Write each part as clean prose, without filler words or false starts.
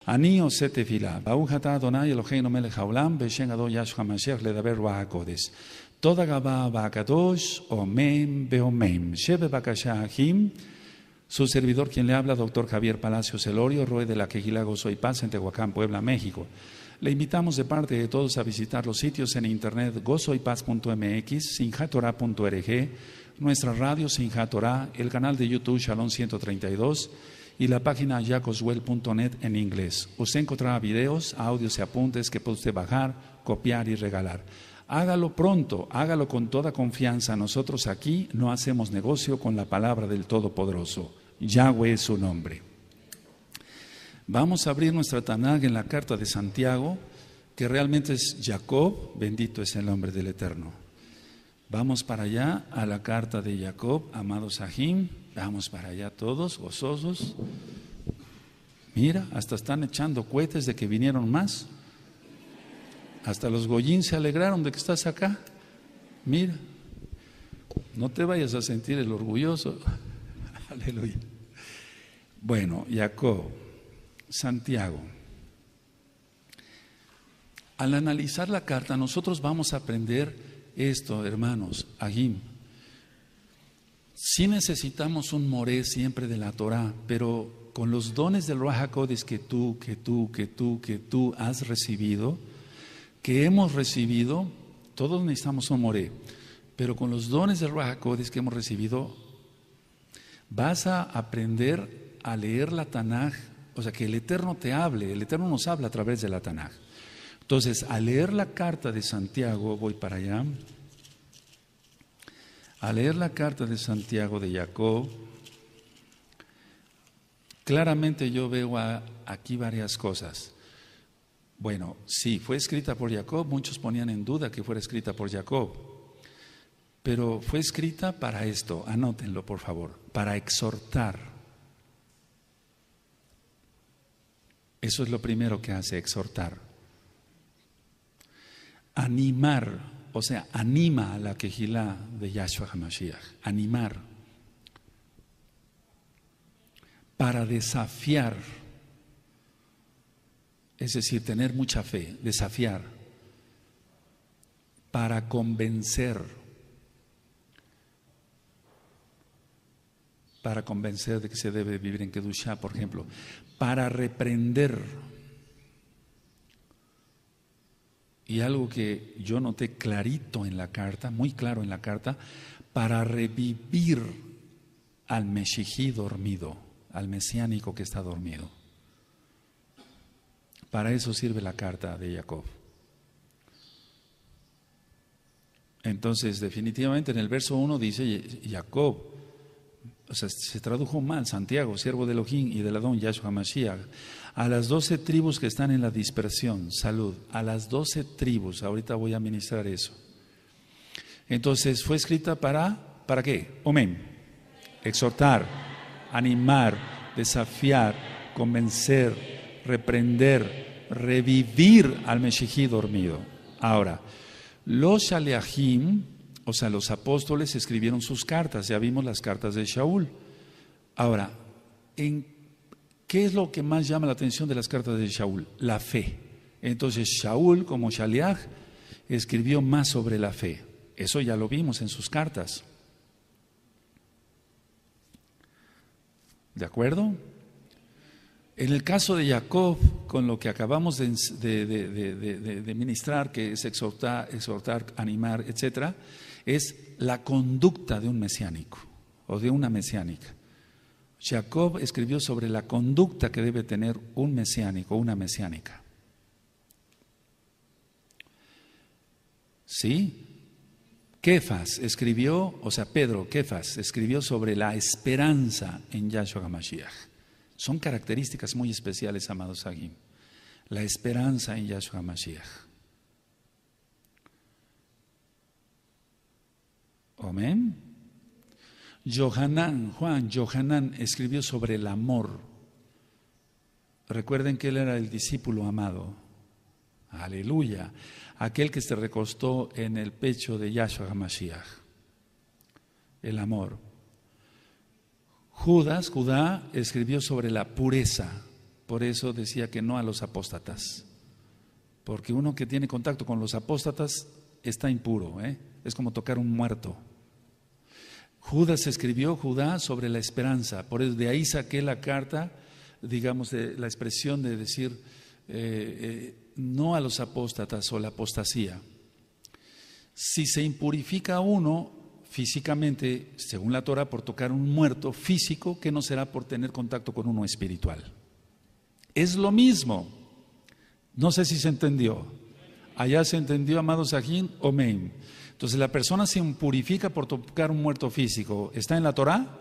Ani ose tefilá. Baruch atah Adonai Eloheinu melech haolam, b'shem Ado Yahshua HaMashiach ledaber ruach hakodesh. Toda gabá ba'akadosh, omen beomen. Shebe bakasha ahim. Su servidor, quien le habla, doctor Javier Palacios Elorio, Roe de la Quejilá Gozo y Paz en Tehuacán, Puebla, México. Le invitamos de parte de todos a visitar los sitios en internet gozoypaz.mx, sinjatorah.org, nuestra radio Sinjat Torah, el canal de YouTube Shalom 132 y la página jacoswell.net en inglés. Usted encontrará videos, audios y apuntes que puede usted bajar, copiar y regalar. Hágalo pronto, hágalo con toda confianza. Nosotros aquí no hacemos negocio con la palabra del Todopoderoso. Yahweh es su nombre. Vamos a abrir nuestra Tanaj en la carta de Santiago, que realmente es Jacob, bendito es el nombre del Eterno. Vamos para allá a la carta de Jacob, amados Ahim. Vamos para allá todos, gozosos. Mira, hasta están echando cohetes de que vinieron más. Hasta los Goyín se alegraron de que estás acá. Mira, no te vayas a sentir el orgulloso. Aleluya. Bueno, Jacob, Santiago. Al analizar la carta, nosotros vamos a aprender esto, hermanos, Ahim. Sí necesitamos un moré siempre de la Torah, pero con los dones del Ruach HaKodesh que tú has recibido, que hemos recibido, todos necesitamos un moré, pero con los dones del Ruach HaKodesh que hemos recibido, vas a aprender a leer la Tanaj, o sea, que el Eterno te hable, el Eterno nos habla a través de la Tanaj. Entonces, al leer la carta de Santiago, voy para allá, al leer la carta de Santiago de Jacob, claramente yo veo aquí varias cosas. Bueno, sí, fue escrita por Jacob, muchos ponían en duda que fuera escrita por Jacob, pero fue escrita para esto, anótenlo por favor, para exhortar. Eso es lo primero que hace, exhortar. Animar, o sea, anima a la Quejilá de Yahshua HaMashiach, animar. Para desafiar, es decir, tener mucha fe, desafiar. Para convencer de que se debe vivir en Kedushá, por ejemplo. Para reprender. Y algo que yo noté clarito en la carta, muy claro en la carta, para revivir al Meshijí dormido, al mesiánico que está dormido. Para eso sirve la carta de Jacob. Entonces, definitivamente en el verso 1 dice Jacob, o sea, se tradujo mal, Santiago, siervo de Elohim y del Adón Yahshua HaMashiach, a las 12 tribus que están en la dispersión, salud, a las 12 tribus, ahorita voy a ministrar eso. Entonces, fue escrita ¿para qué? Amén. Exhortar, animar, desafiar, convencer, reprender, revivir al Meshijí dormido. Ahora, los Shaleachim, o sea, los apóstoles escribieron sus cartas, ya vimos las cartas de Shaul. Ahora, ¿qué es lo que más llama la atención de las cartas de Shaul? La fe. Entonces, Shaul, como Shaleach, escribió más sobre la fe. Eso ya lo vimos en sus cartas. ¿De acuerdo? En el caso de Jacob, con lo que acabamos de ministrar, que es exhortar, animar, etc., es la conducta de un mesiánico o de una mesiánica. Jacob escribió sobre la conducta que debe tener un mesiánico, una mesiánica. ¿Sí? Kefas escribió, o sea, Kefas escribió sobre la esperanza en Yahshua HaMashiach. Son características muy especiales, amados Agim. La esperanza en Yahshua HaMashiach. Amén. Juan Johanán escribió sobre el amor. Recuerden que él era el discípulo amado. Aleluya. Aquel que se recostó en el pecho de Yahshua HaMashiach. El amor. Judá escribió sobre la pureza. por eso decía que no a los apóstatas, porque uno que tiene contacto con los apóstatas está impuro, es como tocar un muerto. Judas escribió, Judá, sobre la esperanza, por eso de ahí saqué la carta, digamos, de la expresión de decir no a los apóstatas o la apostasía. Si se impurifica uno físicamente, según la Torah, por tocar un muerto físico, ¿qué no será por tener contacto con uno espiritual? Es lo mismo. No sé si se entendió. Allá se entendió, amados Sajín, amén. Entonces, la persona se impurifica por tocar un muerto físico. ¿Está en la Torah?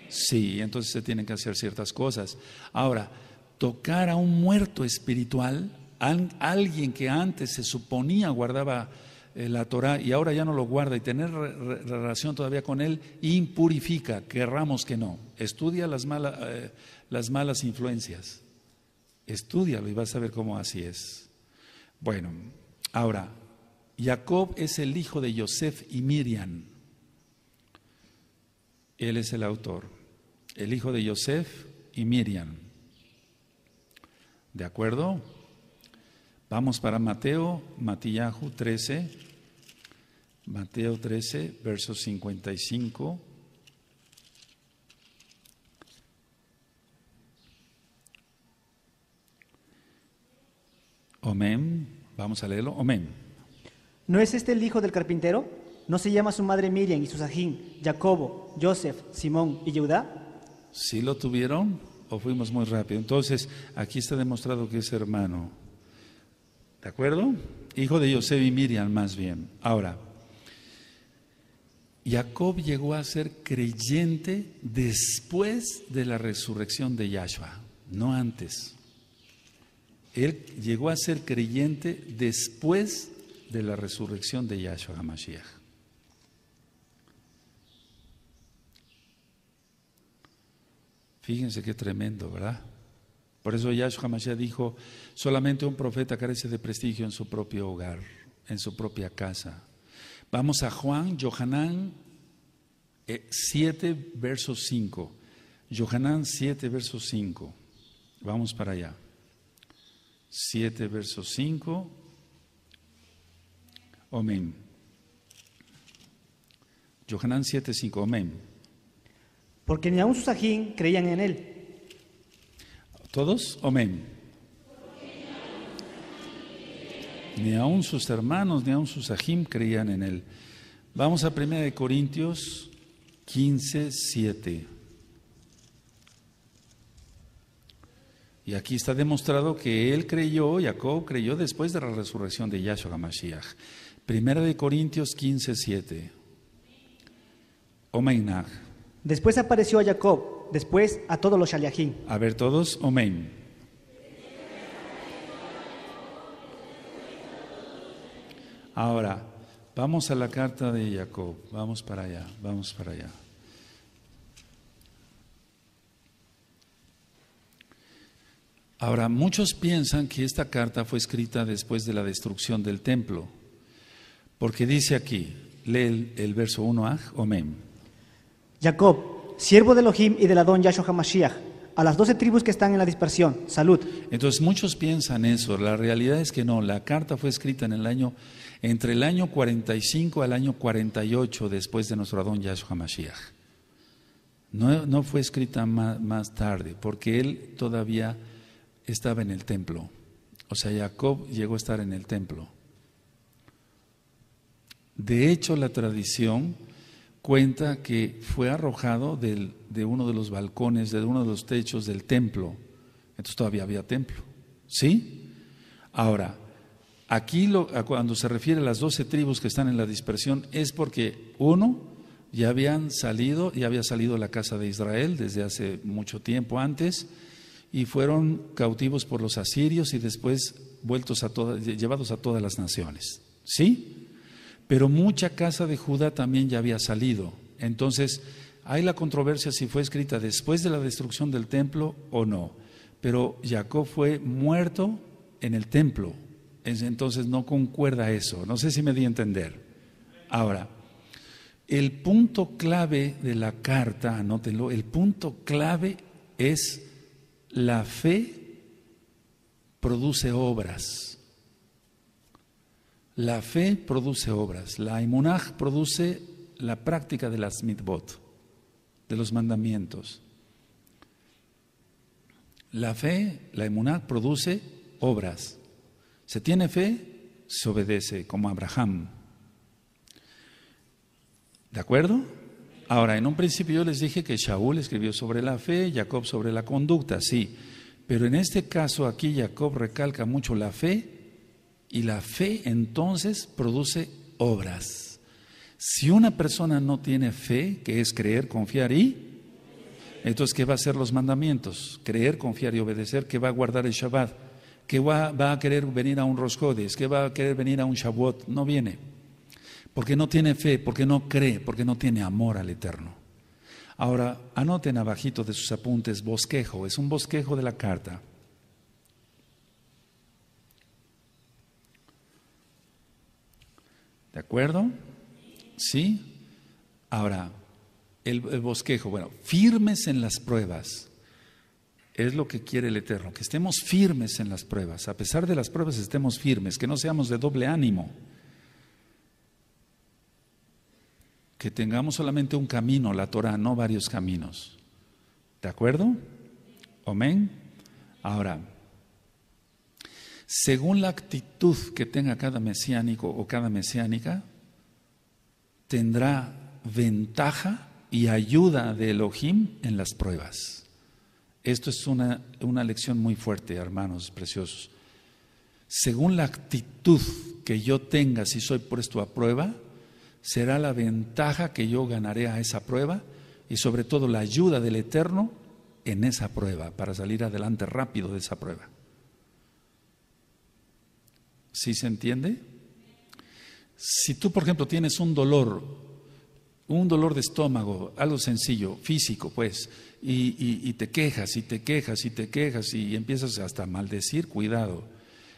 Sí, entonces se tienen que hacer ciertas cosas. Ahora, tocar a un muerto espiritual, alguien que antes se suponía guardaba la Torah y ahora ya no lo guarda, y tener relación todavía con él impurifica, querramos que no. Estudia las malas influencias, estúdialo y vas a ver cómo así es. Bueno, ahora, Jacob es el hijo de Yosef y Miriam. Él es el autor, el hijo de Yosef y Miriam. ¿De acuerdo? Vamos para Mateo 13, Mateo 13, verso 55. Amén. Vamos a leerlo. Amén. ¿No es este el hijo del carpintero? ¿No se llama su madre Miriam y su sajín, Jacobo, Joseph, Simón y Judá? ¿Sí lo tuvieron o fuimos muy rápido? Entonces, aquí está demostrado que es hermano. ¿De acuerdo? Hijo de José y Miriam, más bien. Ahora, Jacob llegó a ser creyente después de la resurrección de Yahshua, no antes. Él llegó a ser creyente después de la resurrección de Yahshua HaMashiach. Fíjense qué tremendo, ¿verdad? Por eso Yahshua HaMashiach dijo, solamente un profeta carece de prestigio en su propio hogar, en su propia casa. Vamos a Juan, Yohanan 7, verso 5. Yohanan 7, verso 5. Vamos para allá. 7, verso 5. Amén. Yohanan 7, 5. Amén. Porque ni aun su sajín creían en él. ¿Todos? Amén. Ni aun sus hermanos, ni aun sus ajim creían en él. Vamos a 1 Corintios 15, 7. Y aquí está demostrado que él creyó, Jacob creyó después de la resurrección de Yahshua HaMashiach. 1 Corintios 15, 7. Omein. Después apareció a Jacob, después a todos los shaliachim. A ver todos, amén. Ahora, vamos a la carta de Jacob, vamos para allá, vamos para allá. Ahora, muchos piensan que esta carta fue escrita después de la destrucción del templo, porque dice aquí, lee el verso 1, amén. Jacob, siervo de Elohim y del Adón Yahshua HaMashiach, a las 12 tribus que están en la dispersión, salud. Entonces muchos piensan eso, la realidad es que no, la carta fue escrita entre el año 45 al año 48 después de nuestro Adón Yahshua HaMashiach. No fue escrita más tarde, porque él todavía estaba en el templo. O sea, Jacob llegó a estar en el templo. De hecho, la tradición cuenta que fue arrojado de uno de los balcones, de uno de los techos del templo. Entonces todavía había templo. ¿Sí? Ahora, aquí cuando se refiere a las 12 tribus que están en la dispersión, es porque ya había salido la casa de Israel desde hace mucho tiempo antes, y fueron cautivos por los asirios y después llevados a todas las naciones. ¿Sí? Pero mucha casa de Judá también ya había salido. Entonces, hay la controversia si fue escrita después de la destrucción del templo o no. Pero Jacob fue muerto en el templo. Entonces no concuerda eso. No sé si me di a entender. Ahora, el punto clave de la carta, anótenlo, el punto clave es la fe produce obras. La fe produce obras. La emunah produce la práctica de las mitzvot, de los mandamientos. La fe, la emunah, produce obras. Se tiene fe, se obedece, como Abraham. ¿De acuerdo? Ahora, en un principio yo les dije que Shaul escribió sobre la fe, Jacob sobre la conducta, sí. Pero en este caso aquí Jacob recalca mucho la fe, y la fe entonces produce obras. Si una persona no tiene fe, que es creer, confiar entonces ¿qué va a hacer los mandamientos? Creer, confiar y obedecer, que va a guardar el Shabbat, que va a querer venir a un Rosh Chodesh, que va a querer venir a un Shavuot, no viene. Porque no tiene fe, porque no cree, porque no tiene amor al Eterno. Ahora, anoten abajito de sus apuntes bosquejo, es un bosquejo de la carta. ¿De acuerdo? ¿Sí? Ahora, el bosquejo, bueno, firmes en las pruebas. Es lo que quiere el Eterno, que estemos firmes en las pruebas. A pesar de las pruebas estemos firmes, que no seamos de doble ánimo. Que tengamos solamente un camino, la Torah, no varios caminos. ¿De acuerdo? Amén. Ahora, según la actitud que tenga cada mesiánico o cada mesiánica, tendrá ventaja y ayuda de Elohim en las pruebas. Esto es una lección muy fuerte, hermanos preciosos. Según la actitud que yo tenga, si soy puesto a prueba, será la ventaja que yo ganaré a esa prueba y sobre todo la ayuda del Eterno en esa prueba, para salir adelante rápido de esa prueba. ¿Sí se entiende? Si tú, por ejemplo, tienes un dolor de estómago, algo sencillo, físico, pues, y te quejas, y te quejas, y te quejas, y empiezas hasta a maldecir, cuidado.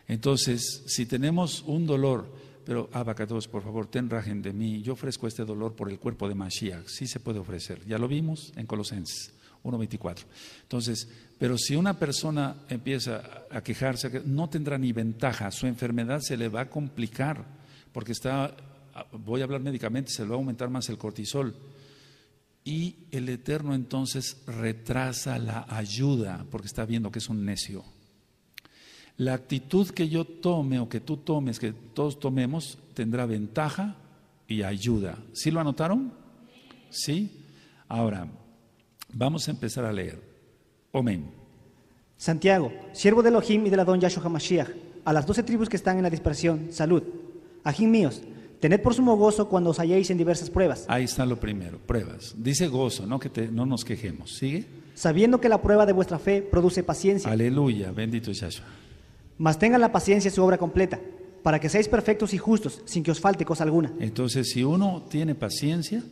Entonces, si tenemos un dolor, pero Abacados, por favor, ten rajen de mí, yo ofrezco este dolor por el cuerpo de Mashiach, sí se puede ofrecer, ya lo vimos en Colosenses 1:24. Entonces, pero si una persona empieza a quejarse, no tendrá ni ventaja, su enfermedad se le va a complicar, porque voy a hablar médicamente, se le va a aumentar más el cortisol. Y el Eterno entonces retrasa la ayuda, porque está viendo que es un necio. La actitud que yo tome o que tú tomes, que todos tomemos, tendrá ventaja y ayuda. ¿Sí lo anotaron? ¿Sí? Ahora, vamos a empezar a leer. Amén. Santiago, siervo de Elohim y del Adón Yahshua HaMashiach, a las 12 tribus que están en la dispersión, salud. Ajín míos, tened por sumo gozo cuando os halléis en diversas pruebas. Ahí está lo primero, pruebas. Dice gozo, no no nos quejemos. ¿Sigue? Sabiendo que la prueba de vuestra fe produce paciencia. Aleluya, bendito es Yahshua. Mas tengan la paciencia su obra completa, para que seáis perfectos y justos, sin que os falte cosa alguna. Entonces, si uno tiene paciencia,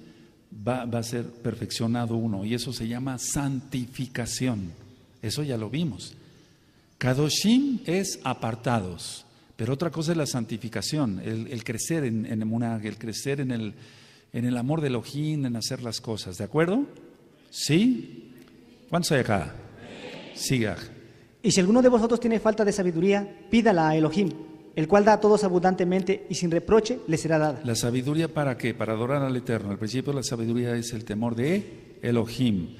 va a ser perfeccionado uno, y eso se llama santificación. Eso ya lo vimos. Kadoshim es apartados, pero otra cosa es la santificación, el crecer en emunah, el crecer en el amor de Elohim, en hacer las cosas. ¿De acuerdo? ¿Sí? ¿Cuántos hay acá? Siga. Y si alguno de vosotros tiene falta de sabiduría, pídala a Elohim, el cual da a todos abundantemente y sin reproche le será dada. ¿La sabiduría para qué? Para adorar al Eterno. Al principio la sabiduría es el temor de Elohim.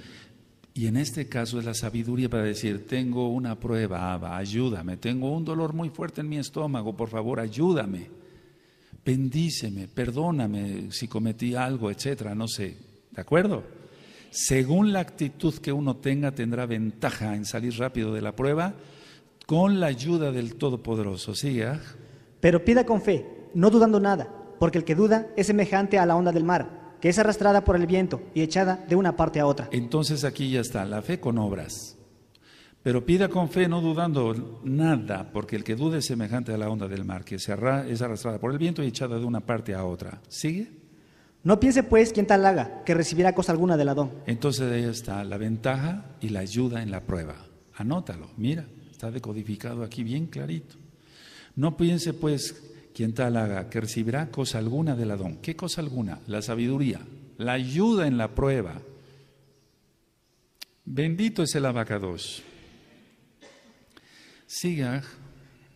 Y en este caso es la sabiduría para decir, tengo una prueba, Abba, ayúdame. Tengo un dolor muy fuerte en mi estómago, por favor, ayúdame. Bendíceme, perdóname si cometí algo, etcétera, no sé. ¿De acuerdo? Según la actitud que uno tenga, tendrá ventaja en salir rápido de la prueba con la ayuda del Todopoderoso. ¿Sigue? Pero pida con fe, no dudando nada, porque el que duda es semejante a la onda del mar, que es arrastrada por el viento y echada de una parte a otra. Entonces aquí ya está, la fe con obras. Pero pida con fe, no dudando nada, porque el que duda es semejante a la onda del mar, que es arrastrada por el viento y echada de una parte a otra. ¿Sigue? No piense pues quien tal haga, que recibirá cosa alguna del Adón. Entonces ahí está la ventaja y la ayuda en la prueba. Anótalo, mira, está decodificado aquí bien clarito. No piense pues quien tal haga, que recibirá cosa alguna del Adón. ¿Qué cosa alguna? La sabiduría, la ayuda en la prueba. Bendito es el Abacados. Siga.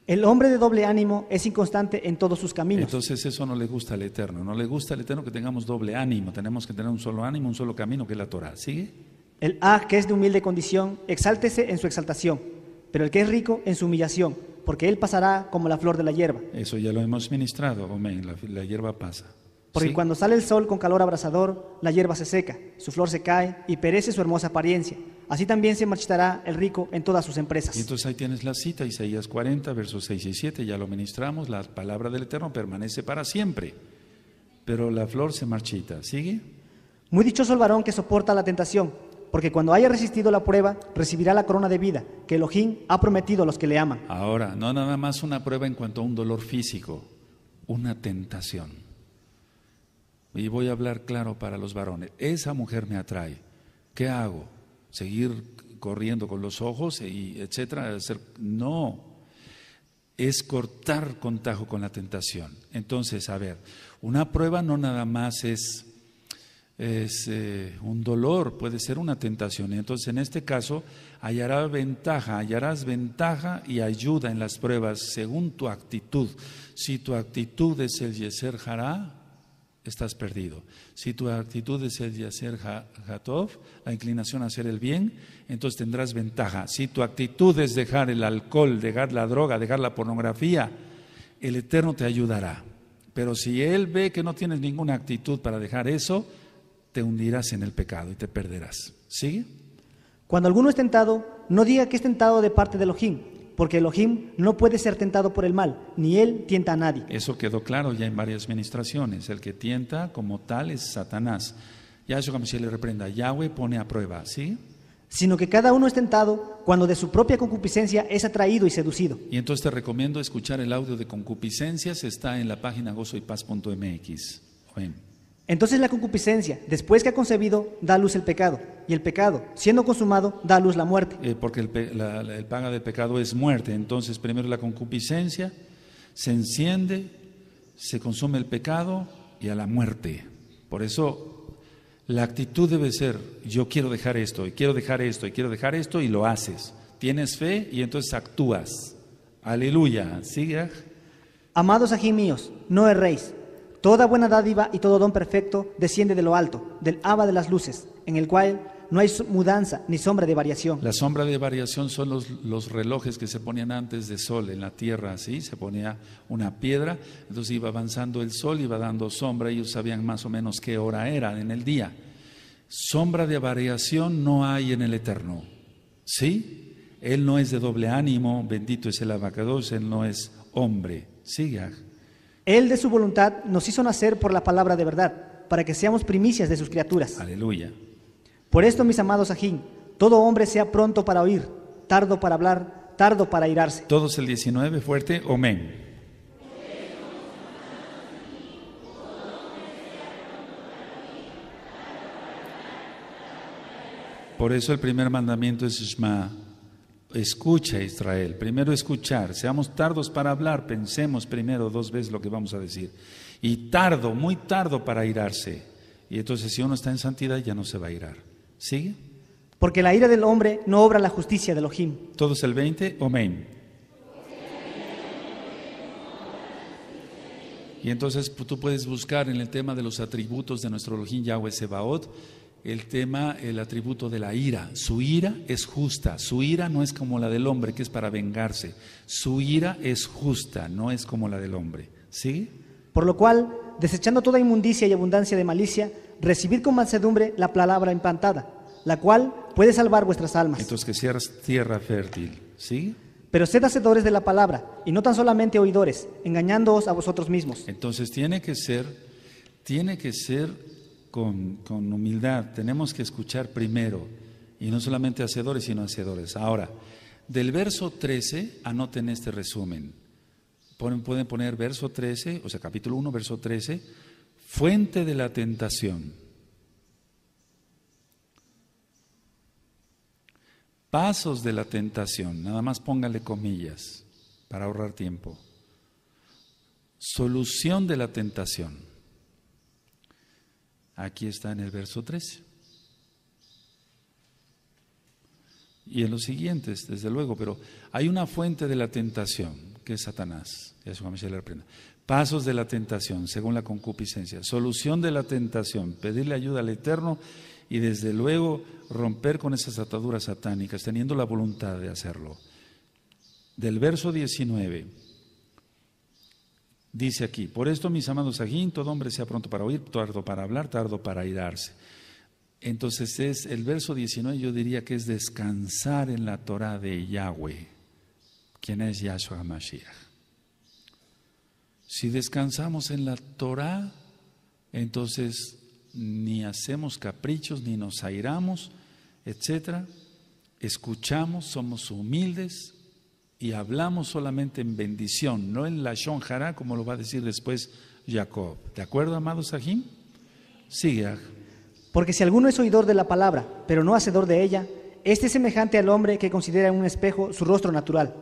El hombre de doble ánimo es inconstante en todos sus caminos. Entonces eso no le gusta al Eterno. No le gusta al Eterno que tengamos doble ánimo. Tenemos que tener un solo ánimo, un solo camino, que es la Torah. ¿Sigue? El que es de humilde condición, exáltese en su exaltación, pero el que es rico en su humillación, porque él pasará como la flor de la hierba. Eso ya lo hemos ministrado. Amén. La hierba pasa. Porque ¿Sí? cuando sale el sol con calor abrasador, la hierba se seca, su flor se cae y perece su hermosa apariencia. Así también se marchitará el rico en todas sus empresas. Y entonces ahí tienes la cita, Isaías 40, versos 6 y 7, ya lo ministramos, la palabra del Eterno permanece para siempre, pero la flor se marchita. ¿Sigue? Muy dichoso el varón que soporta la tentación, porque cuando haya resistido la prueba, recibirá la corona de vida que Elohim ha prometido a los que le aman. Ahora, no nada más una prueba en cuanto a un dolor físico, una tentación. Y voy a hablar claro para los varones. Esa mujer me atrae. ¿Qué hago? ¿Seguir corriendo con los ojos y etcétera? No. Es cortar contacto con la tentación. Entonces, a ver, una prueba no nada más es un dolor, puede ser una tentación. Entonces, en este caso, hallarás ventaja y ayuda en las pruebas según tu actitud. Si tu actitud es el Yeser Hará, estás perdido. Si tu actitud es el Yaser Hatov, la inclinación a hacer el bien, entonces tendrás ventaja. Si tu actitud es dejar el alcohol, dejar la droga, dejar la pornografía, el Eterno te ayudará. Pero si Él ve que no tienes ninguna actitud para dejar eso, te hundirás en el pecado y te perderás. ¿Sigue? Cuando alguno es tentado, no diga que es tentado de parte de Elohim, porque Elohim no puede ser tentado por el mal, ni él tienta a nadie. Eso quedó claro ya en varias ministraciones. El que tienta como tal es Satanás. Yahshua HaMashiach le reprenda. Yahweh pone a prueba, ¿sí? Sino que cada uno es tentado cuando de su propia concupiscencia es atraído y seducido. Y entonces te recomiendo escuchar el audio de concupiscencias, está en la página gozoypaz.mx. Amén. Entonces la concupiscencia, después que ha concebido, da a luz el pecado, y el pecado, siendo consumado, da a luz la muerte. Porque el paga del pecado es muerte. Entonces primero la concupiscencia, se enciende, se consume el pecado y a la muerte. Por eso la actitud debe ser, yo quiero dejar esto, y quiero dejar esto, y quiero dejar esto, y lo haces. Tienes fe y entonces actúas. Aleluya. ¿Sigue? Amados ají míos, no erréis. Toda buena dádiva y todo don perfecto desciende de lo alto, del Abba de las luces, en el cual no hay mudanza ni sombra de variación. La sombra de variación son los relojes que se ponían antes de sol en la tierra, así, se ponía una piedra, entonces iba avanzando el sol, iba dando sombra, ellos sabían más o menos qué hora era en el día. Sombra de variación no hay en el Eterno, ¿sí? Él no es de doble ánimo, bendito es el Abacados, Él no es hombre, siga. Él de su voluntad nos hizo nacer por la palabra de verdad, para que seamos primicias de sus criaturas. Aleluya. Por esto, mis amados ajín, todo hombre sea pronto para oír, tardo para hablar, tardo para airarse. Todos el 19, fuerte, amén. Por eso el primer mandamiento es Shema. Escucha, Israel, primero escuchar, seamos tardos para hablar, pensemos primero 2 veces lo que vamos a decir. Y tardo, muy tardo para airarse. Y entonces si uno está en santidad ya no se va a airar. ¿Sigue? Porque la ira del hombre no obra la justicia de Elohim. Todos el 20, amén. Y entonces tú puedes buscar en el tema de los atributos de nuestro Elohim Yahweh Sebaot, el atributo de la ira. Su ira es justa, su ira no es como la del hombre que es para vengarse, su ira es justa, no es como la del hombre. ¿Sí? Por lo cual, desechando toda inmundicia y abundancia de malicia, recibid con mansedumbre la palabra implantada, la cual puede salvar vuestras almas. Entonces que seas tierra fértil. ¿Sí? Pero sed hacedores de la palabra, y no tan solamente oidores, engañándoos a vosotros mismos. Entonces tiene que ser con humildad, tenemos que escuchar primero, y no solamente hacedores, sino hacedores. Ahora, del verso 13, anoten este resumen. Pueden poner verso 13, o sea, capítulo 1, verso 13, fuente de la tentación. Pasos de la tentación, nada más póngale comillas para ahorrar tiempo. Solución de la tentación. Aquí está en el verso 13. y en los siguientes, desde luego, pero hay una fuente de la tentación, que es Satanás. Yahshua Mashiach le reprenda. Pasos de la tentación, según la concupiscencia. Solución de la tentación, pedirle ayuda al Eterno y desde luego romper con esas ataduras satánicas, teniendo la voluntad de hacerlo. Del verso 19, dice aquí: por esto, mis amados ajín, todo hombre sea pronto para oír, tardo para hablar, tardo para airarse. Entonces es el verso 19, yo diría que es descansar en la Torah de Yahweh, quien es Yahshua Mashiach. Si descansamos en la Torah, entonces ni hacemos caprichos, ni nos airamos, etcétera. Escuchamos, somos humildes y hablamos solamente en bendición, no en lashon hara, como lo va a decir después Jacob. ¿De acuerdo, amados Sahim? Sigue. Porque si alguno es oidor de la palabra, pero no hacedor de ella, este es semejante al hombre que considera en un espejo su rostro natural.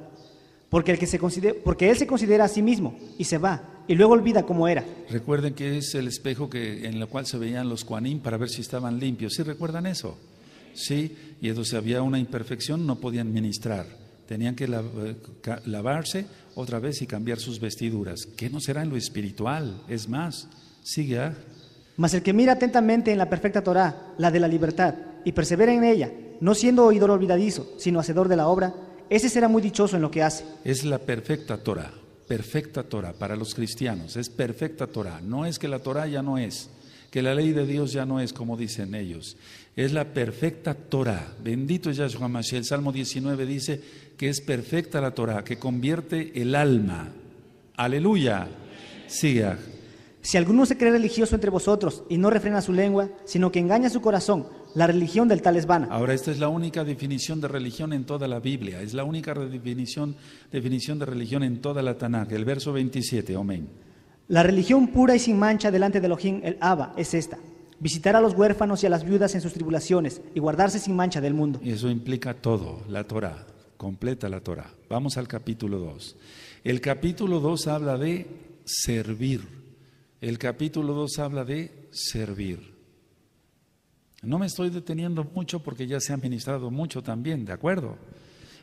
Porque él se considera a sí mismo y se va, y luego olvida cómo era. Recuerden que es el espejo en el cual se veían los Kohanim para ver si estaban limpios. ¿Sí recuerdan eso? Sí, y entonces había una imperfección, no podían ministrar. Tenían que lavarse otra vez y cambiar sus vestiduras. ¿Qué no será en lo espiritual? Es más, sigue. Mas el que mira atentamente en la perfecta Torá, la de la libertad, y persevera en ella, no siendo oidor olvidadizo, sino hacedor de la obra, ese será muy dichoso en lo que hace. Es la perfecta Torá para los cristianos, es perfecta Torá. No es que la Torá ya no es, que la ley de Dios ya no es como dicen ellos. Es la perfecta Torá. Bendito es Yahshua Mashiach. El Salmo 19 dice que es perfecta la Torá, que convierte el alma. Aleluya. Siga. Si alguno se cree religioso entre vosotros y no refrena su lengua, sino que engaña su corazón, la religión del tal es vana. Ahora, esta es la única definición de religión en toda la Biblia. Es la única definición de religión en toda la Tanakh. El verso 27, amén. La religión pura y sin mancha delante de Elohim, el Abba, es esta: visitar a los huérfanos y a las viudas en sus tribulaciones y guardarse sin mancha del mundo. Y eso implica todo, la Torah, completa la Torah. Vamos al capítulo 2. El capítulo 2 habla de servir. El capítulo 2 habla de servir. No me estoy deteniendo mucho porque ya se ha ministrado mucho también, ¿de acuerdo?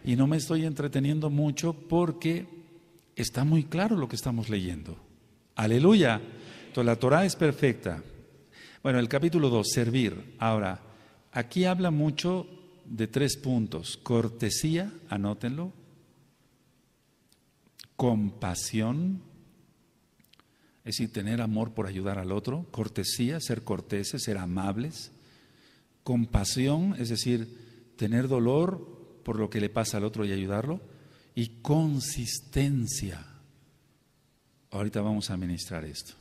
Y no me estoy entreteniendo mucho porque está muy claro lo que estamos leyendo. Aleluya. Entonces la Torah es perfecta. Bueno, el capítulo 2, servir. Ahora, aquí habla mucho de 3 puntos: cortesía, anótenlo; compasión, es decir, tener amor por ayudar al otro; cortesía, ser corteses, ser amables; compasión, es decir, tener dolor por lo que le pasa al otro y ayudarlo; y consistencia. Ahorita vamos a ministrar esto.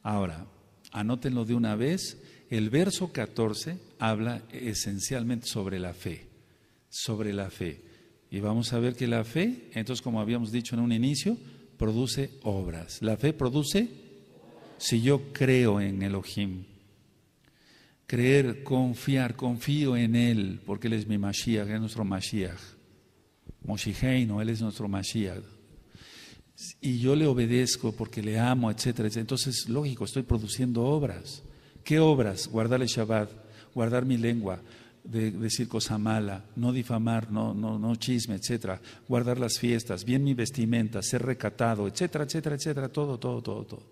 Ahora, anótenlo de una vez. El verso 14 habla esencialmente sobre la fe. Sobre la fe. Y vamos a ver que la fe, entonces, como habíamos dicho en un inicio, produce obras. La fe produce, si yo creo en Elohim, creer, confiar, confío en Él, porque Él es mi Mashiach, Él es nuestro Mashiach. Moshiheinu, Él es nuestro Mashiach. Y yo le obedezco porque le amo, etcétera, etcétera. Entonces, lógico, estoy produciendo obras. ¿Qué obras? Guardar el Shabbat, guardar mi lengua, de decir cosa mala, no difamar, no chisme, etcétera. Guardar las fiestas, bien mi vestimenta, ser recatado, etcétera, etcétera, etcétera. Todo.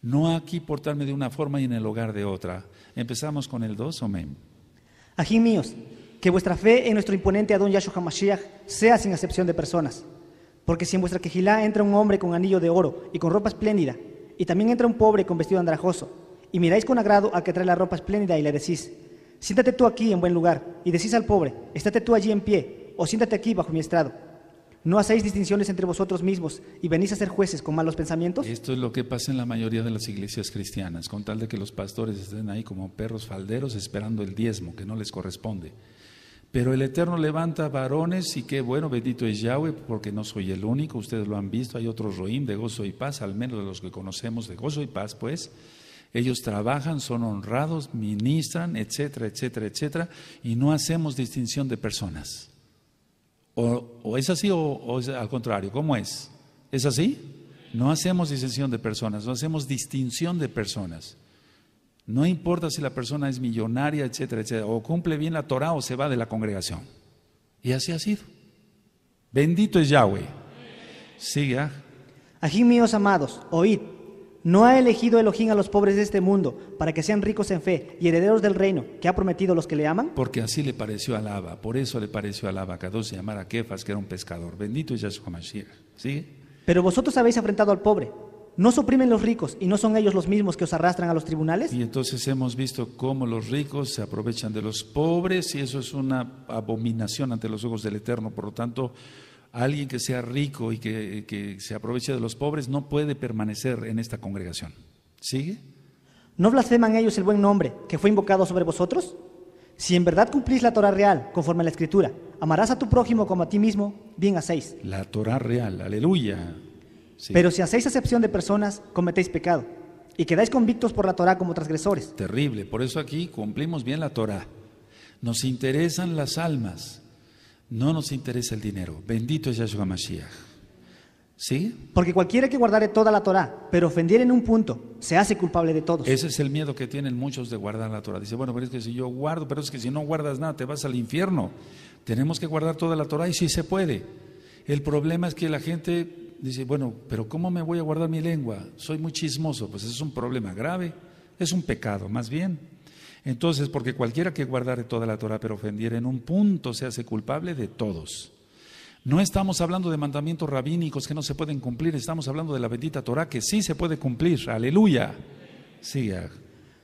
No aquí portarme de una forma y en el hogar de otra. Empezamos con el 2, amén. Ajín míos, que vuestra fe en nuestro imponente Adón Yahshua Mashiach sea sin acepción de personas. Porque si en vuestra quejilá entra un hombre con anillo de oro y con ropa espléndida, y también entra un pobre con vestido andrajoso, y miráis con agrado al que trae la ropa espléndida y le decís: siéntate tú aquí en buen lugar, y decís al pobre: estate tú allí en pie, o siéntate aquí bajo mi estrado. ¿No hacéis distinciones entre vosotros mismos y venís a ser jueces con malos pensamientos? Esto es lo que pasa en la mayoría de las iglesias cristianas, con tal de que los pastores estén ahí como perros falderos esperando el diezmo que no les corresponde. Pero el Eterno levanta varones, y qué bueno, bendito es Yahweh, porque no soy el único, ustedes lo han visto, hay otros roim de gozo y paz, al menos de los que conocemos de gozo y paz, pues. Ellos trabajan, son honrados, ministran, etcétera, etcétera, etcétera, y no hacemos distinción de personas. O es así o es al contrario, ¿cómo es? ¿Es así? No hacemos distinción de personas, no hacemos distinción de personas. No importa si la persona es millonaria, etcétera, etcétera, o cumple bien la Torah o se va de la congregación. Y así ha sido. Bendito es Yahweh. Sigue. Ajín míos amados, oíd. ¿No ha elegido Elohim a los pobres de este mundo para que sean ricos en fe y herederos del reino que ha prometido a los que le aman? Porque así le pareció a Laba, por eso le pareció a Laba, que se llamara Kefas, que era un pescador. Bendito es Yahshua Mashiach. ¿Sigue? Pero vosotros habéis afrentado al pobre. ¿No se oprimen los ricos y no son ellos los mismos que os arrastran a los tribunales? Y entonces hemos visto cómo los ricos se aprovechan de los pobres y eso es una abominación ante los ojos del Eterno. Por lo tanto, alguien que sea rico y que se aproveche de los pobres no puede permanecer en esta congregación. ¿Sigue? ¿No blasfeman ellos el buen nombre que fue invocado sobre vosotros? Si en verdad cumplís la Torah real, conforme a la Escritura, amarás a tu prójimo como a ti mismo, bien hacéis. La Torah real, aleluya. Sí. Pero si hacéis acepción de personas, cometéis pecado y quedáis convictos por la Torah como transgresores. Terrible, por eso aquí cumplimos bien la Torah. Nos interesan las almas, no nos interesa el dinero. Bendito es Yahshua Mashiach. ¿Sí? Porque cualquiera que guardare toda la Torah, pero ofendiere en un punto, se hace culpable de todos. Ese es el miedo que tienen muchos de guardar la Torah. Dice, bueno, pero es que si yo guardo, pero es que si no guardas nada, te vas al infierno. Tenemos que guardar toda la Torah y sí se puede. El problema es que la gente dice, bueno, pero ¿cómo me voy a guardar mi lengua? Soy muy chismoso. Pues eso es un problema grave, es un pecado más bien. Entonces, porque cualquiera que guardare toda la Torah pero ofendiera en un punto se hace culpable de todos. No estamos hablando de mandamientos rabínicos que no se pueden cumplir, estamos hablando de la bendita Torah que sí se puede cumplir. Aleluya. Siga.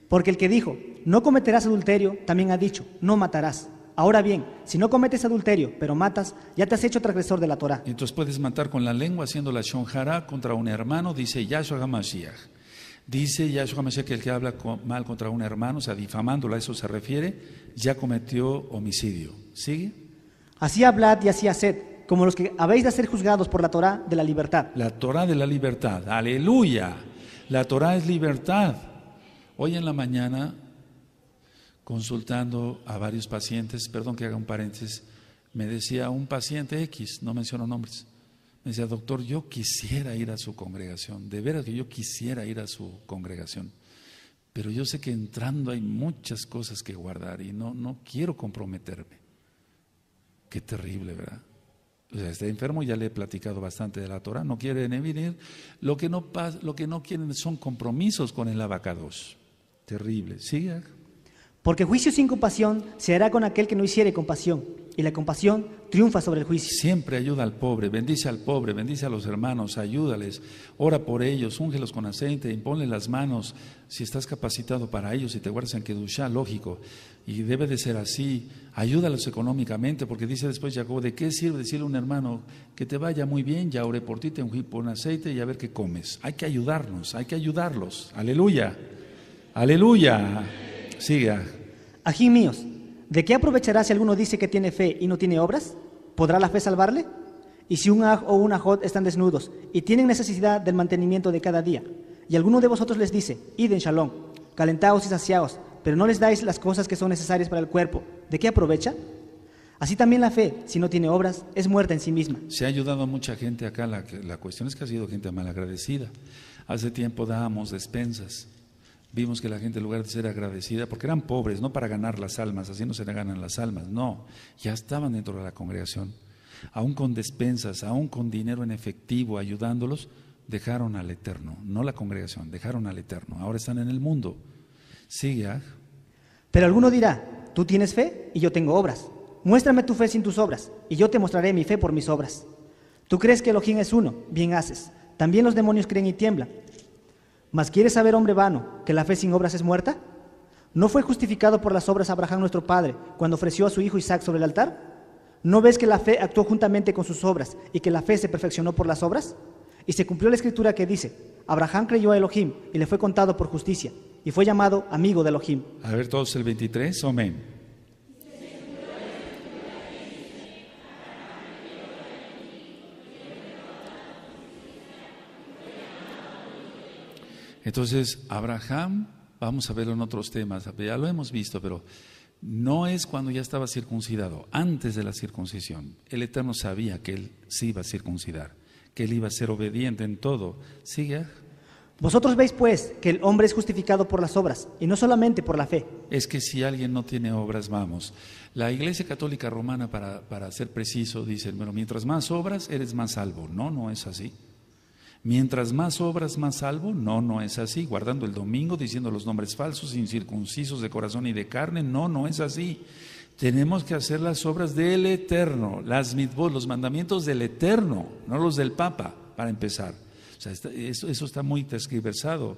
Porque el que dijo, no cometerás adulterio, también ha dicho, no matarás. Ahora bien, si no cometes adulterio, pero matas, ya te has hecho transgresor de la Torah. Entonces puedes matar con la lengua haciendo la shon hara contra un hermano, dice Yahshua HaMashiach. Dice Yahshua HaMashiach que el que habla mal contra un hermano, o sea, difamándola, a eso se refiere, ya cometió homicidio. ¿Sigue? Así hablad y así haced, como los que habéis de ser juzgados por la Torah de la libertad. La Torah de la libertad, aleluya. La Torah es libertad. Hoy en la mañana, consultando a varios pacientes, perdón que haga un paréntesis, me decía un paciente X, no menciono nombres, me decía, doctor, yo quisiera ir a su congregación, de veras que yo quisiera ir a su congregación, pero yo sé que entrando hay muchas cosas que guardar y no quiero comprometerme. Qué terrible, ¿verdad? O sea, está enfermo, ya le he platicado bastante de la Torah, no quiere ni venir, lo que no quieren son compromisos con el abacados. Terrible, siga. Porque juicio sin compasión se hará con aquel que no hiciere compasión, y la compasión triunfa sobre el juicio. Siempre ayuda al pobre, bendice a los hermanos, ayúdales, ora por ellos, úngelos con aceite, imponle las manos, si estás capacitado para ellos y te guardas en Kedushá, lógico, y debe de ser así, ayúdalos económicamente, porque dice después Jacob, ¿de qué sirve decirle a un hermano que te vaya muy bien, ya oré por ti, te ungí con aceite y a ver qué comes? Hay que ayudarnos, hay que ayudarlos, aleluya, aleluya. Siga. Ají míos, ¿de qué aprovechará si alguno dice que tiene fe y no tiene obras? ¿Podrá la fe salvarle? Y si un aj o un ajot están desnudos y tienen necesidad del mantenimiento de cada día, y alguno de vosotros les dice, id en shalom, calentaos y saciaos, pero no les dais las cosas que son necesarias para el cuerpo, ¿de qué aprovecha? Así también la fe, si no tiene obras, es muerta en sí misma. Se ha ayudado a mucha gente acá, la cuestión es que ha sido gente malagradecida. Hace tiempo dábamos despensas. Vimos que la gente, en lugar de ser agradecida, porque eran pobres, no para ganar las almas, así no se le ganan las almas, no, ya estaban dentro de la congregación, aún con despensas, aún con dinero en efectivo, ayudándolos, dejaron al Eterno, no la congregación, dejaron al Eterno, ahora están en el mundo. Sigue. Pero alguno dirá, tú tienes fe y yo tengo obras, muéstrame tu fe sin tus obras, y yo te mostraré mi fe por mis obras. Tú crees que Elohim es uno, bien haces, también los demonios creen y tiemblan. ¿Mas quieres saber, hombre vano, que la fe sin obras es muerta? ¿No fue justificado por las obras Abraham nuestro padre cuando ofreció a su hijo Isaac sobre el altar? ¿No ves que la fe actuó juntamente con sus obras y que la fe se perfeccionó por las obras? Y se cumplió la escritura que dice, Abraham creyó a Elohim y le fue contado por justicia y fue llamado amigo de Elohim. A ver todos el 23, amén. Entonces, Abraham, vamos a verlo en otros temas, ya lo hemos visto, pero no es cuando ya estaba circuncidado, antes de la circuncisión. El Eterno sabía que él se iba a circuncidar, que él iba a ser obediente en todo. ¿Sigue? Vosotros veis pues que el hombre es justificado por las obras y no solamente por la fe. Es que si alguien no tiene obras, vamos. La Iglesia Católica Romana, para ser preciso, dice, bueno, mientras más obras, eres más salvo. No, no es así. Mientras más obras, más salvo. No, no es así. Guardando el domingo, diciendo los nombres falsos, incircuncisos de corazón y de carne. No, no es así. Tenemos que hacer las obras del Eterno, las mitzvot, los mandamientos del Eterno, no los del Papa, para empezar. O sea, eso está muy tergiversado.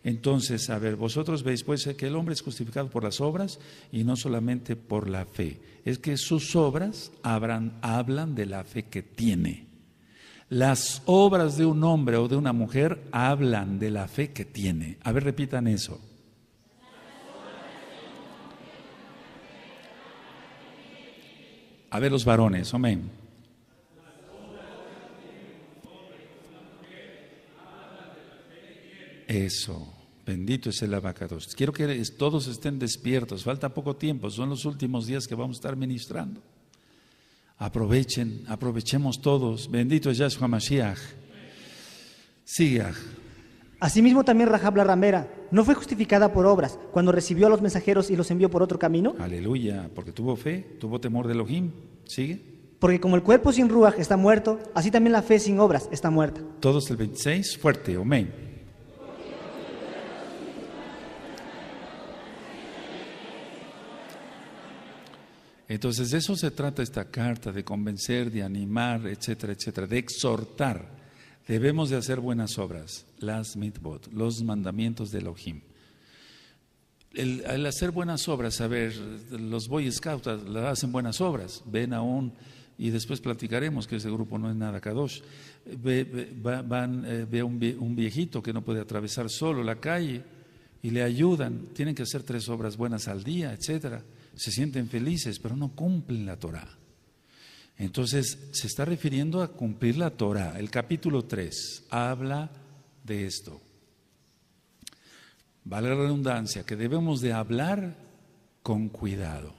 Entonces, a ver, vosotros veis pues que el hombre es justificado por las obras y no solamente por la fe. Es que sus obras hablan de la fe que tiene. Las obras de un hombre o de una mujer hablan de la fe que tiene. A ver, repitan eso. A ver los varones, amén. Eso, bendito es el abacados. Quiero que todos estén despiertos, falta poco tiempo, son los últimos días que vamos a estar ministrando. Aprovechemos todos, bendito es Yahshua Mashiach. Siga. Asimismo también Rahab la ramera no fue justificada por obras cuando recibió a los mensajeros y los envió por otro camino. Aleluya, porque tuvo fe, tuvo temor de Elohim. Sigue. Porque como el cuerpo sin ruaj está muerto, así también la fe sin obras está muerta. Todos el 26, fuerte, amén. Entonces de eso se trata esta carta, de convencer, de animar, etcétera, etcétera, de exhortar. Debemos de hacer buenas obras, las mitzvot, los mandamientos de Elohim. Al hacer buenas obras, a ver, los Boy Scouts hacen buenas obras, ven aún, y después platicaremos que ese grupo no es nada kadosh. Ve un viejito que no puede atravesar solo la calle y le ayudan, tienen que hacer 3 obras buenas al día, etcétera. Se sienten felices, pero no cumplen la Torah. Entonces, se está refiriendo a cumplir la Torah. El capítulo 3 habla de esto. Vale la redundancia, que debemos de hablar con cuidado.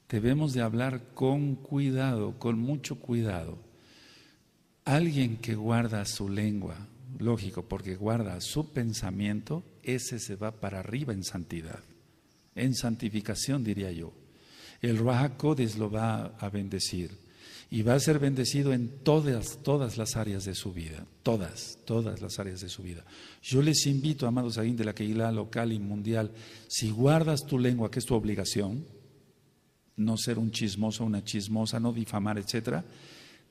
Debemos de hablar con cuidado, con mucho cuidado. Alguien que guarda su lengua, lógico, porque guarda su pensamiento, ese se va para arriba en santidad. En santificación, diría yo. El Ruach HaKodesh lo va a bendecir y va a ser bendecido en todas las áreas de su vida, todas las áreas de su vida. Yo les invito, amados ahí de la Keilah local y mundial, si guardas tu lengua, que es tu obligación, no ser un chismoso, una chismosa, no difamar, etcétera,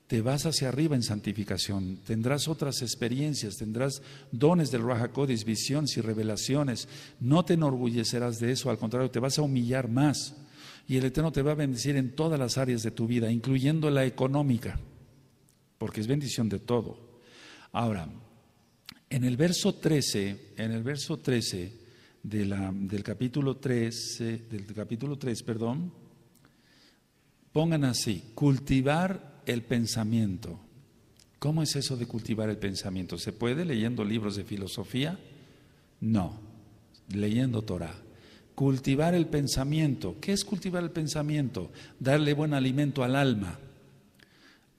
te vas hacia arriba en santificación, tendrás otras experiencias, tendrás dones del Ruach HaKodesh, visiones y revelaciones, no te enorgullecerás de eso, al contrario, te vas a humillar más y el Eterno te va a bendecir en todas las áreas de tu vida, incluyendo la económica, porque es bendición de todo. Ahora, en el verso 13 del capítulo 3, pongan así, cultivar el pensamiento. ¿Cómo es eso de cultivar el pensamiento? ¿Se puede leyendo libros de filosofía? No, leyendo Torah. Cultivar el pensamiento. ¿Qué es cultivar el pensamiento? Darle buen alimento al alma.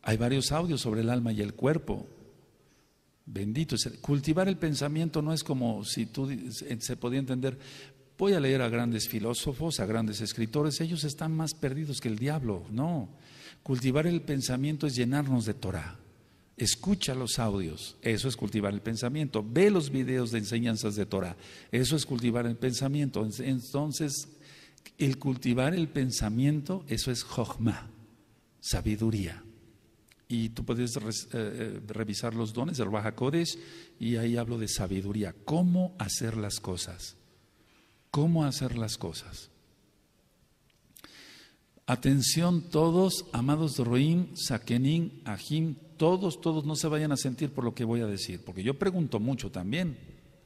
Hay varios audios sobre el alma y el cuerpo. Bendito. Cultivar el pensamiento no es como si se podía entender. Voy a leer a grandes filósofos, a grandes escritores, ellos están más perdidos que el diablo. No. Cultivar el pensamiento es llenarnos de Torah. Escucha los audios, eso es cultivar el pensamiento. Ve los videos de enseñanzas de Torah, eso es cultivar el pensamiento. Entonces, el cultivar el pensamiento, eso es Jochma, sabiduría. Y tú puedes revisar los dones del Ruach HaKodesh y ahí hablo de sabiduría. ¿Cómo hacer las cosas? ¿Cómo hacer las cosas? Atención todos, amados Roim, Sakenim, Ajim, todos no se vayan a sentir por lo que voy a decir, porque yo pregunto mucho también,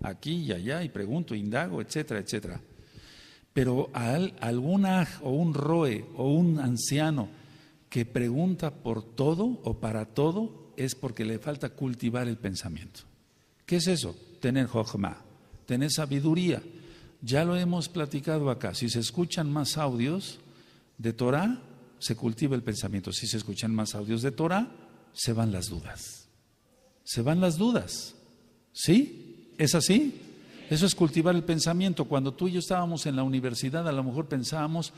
aquí y allá, y pregunto, indago, etcétera, etcétera. Pero algún aj o un roe o un anciano que pregunta por todo o para todo es porque le falta cultivar el pensamiento. ¿Qué es eso? Tener jochma, tener sabiduría. Ya lo hemos platicado acá, si se escuchan más audios de Torah, se cultiva el pensamiento. Si se escuchan más audios de Torah, se van las dudas. Se van las dudas. ¿Sí? ¿Es así? Eso es cultivar el pensamiento. Cuando tú y yo estábamos en la universidad, a lo mejor pensábamos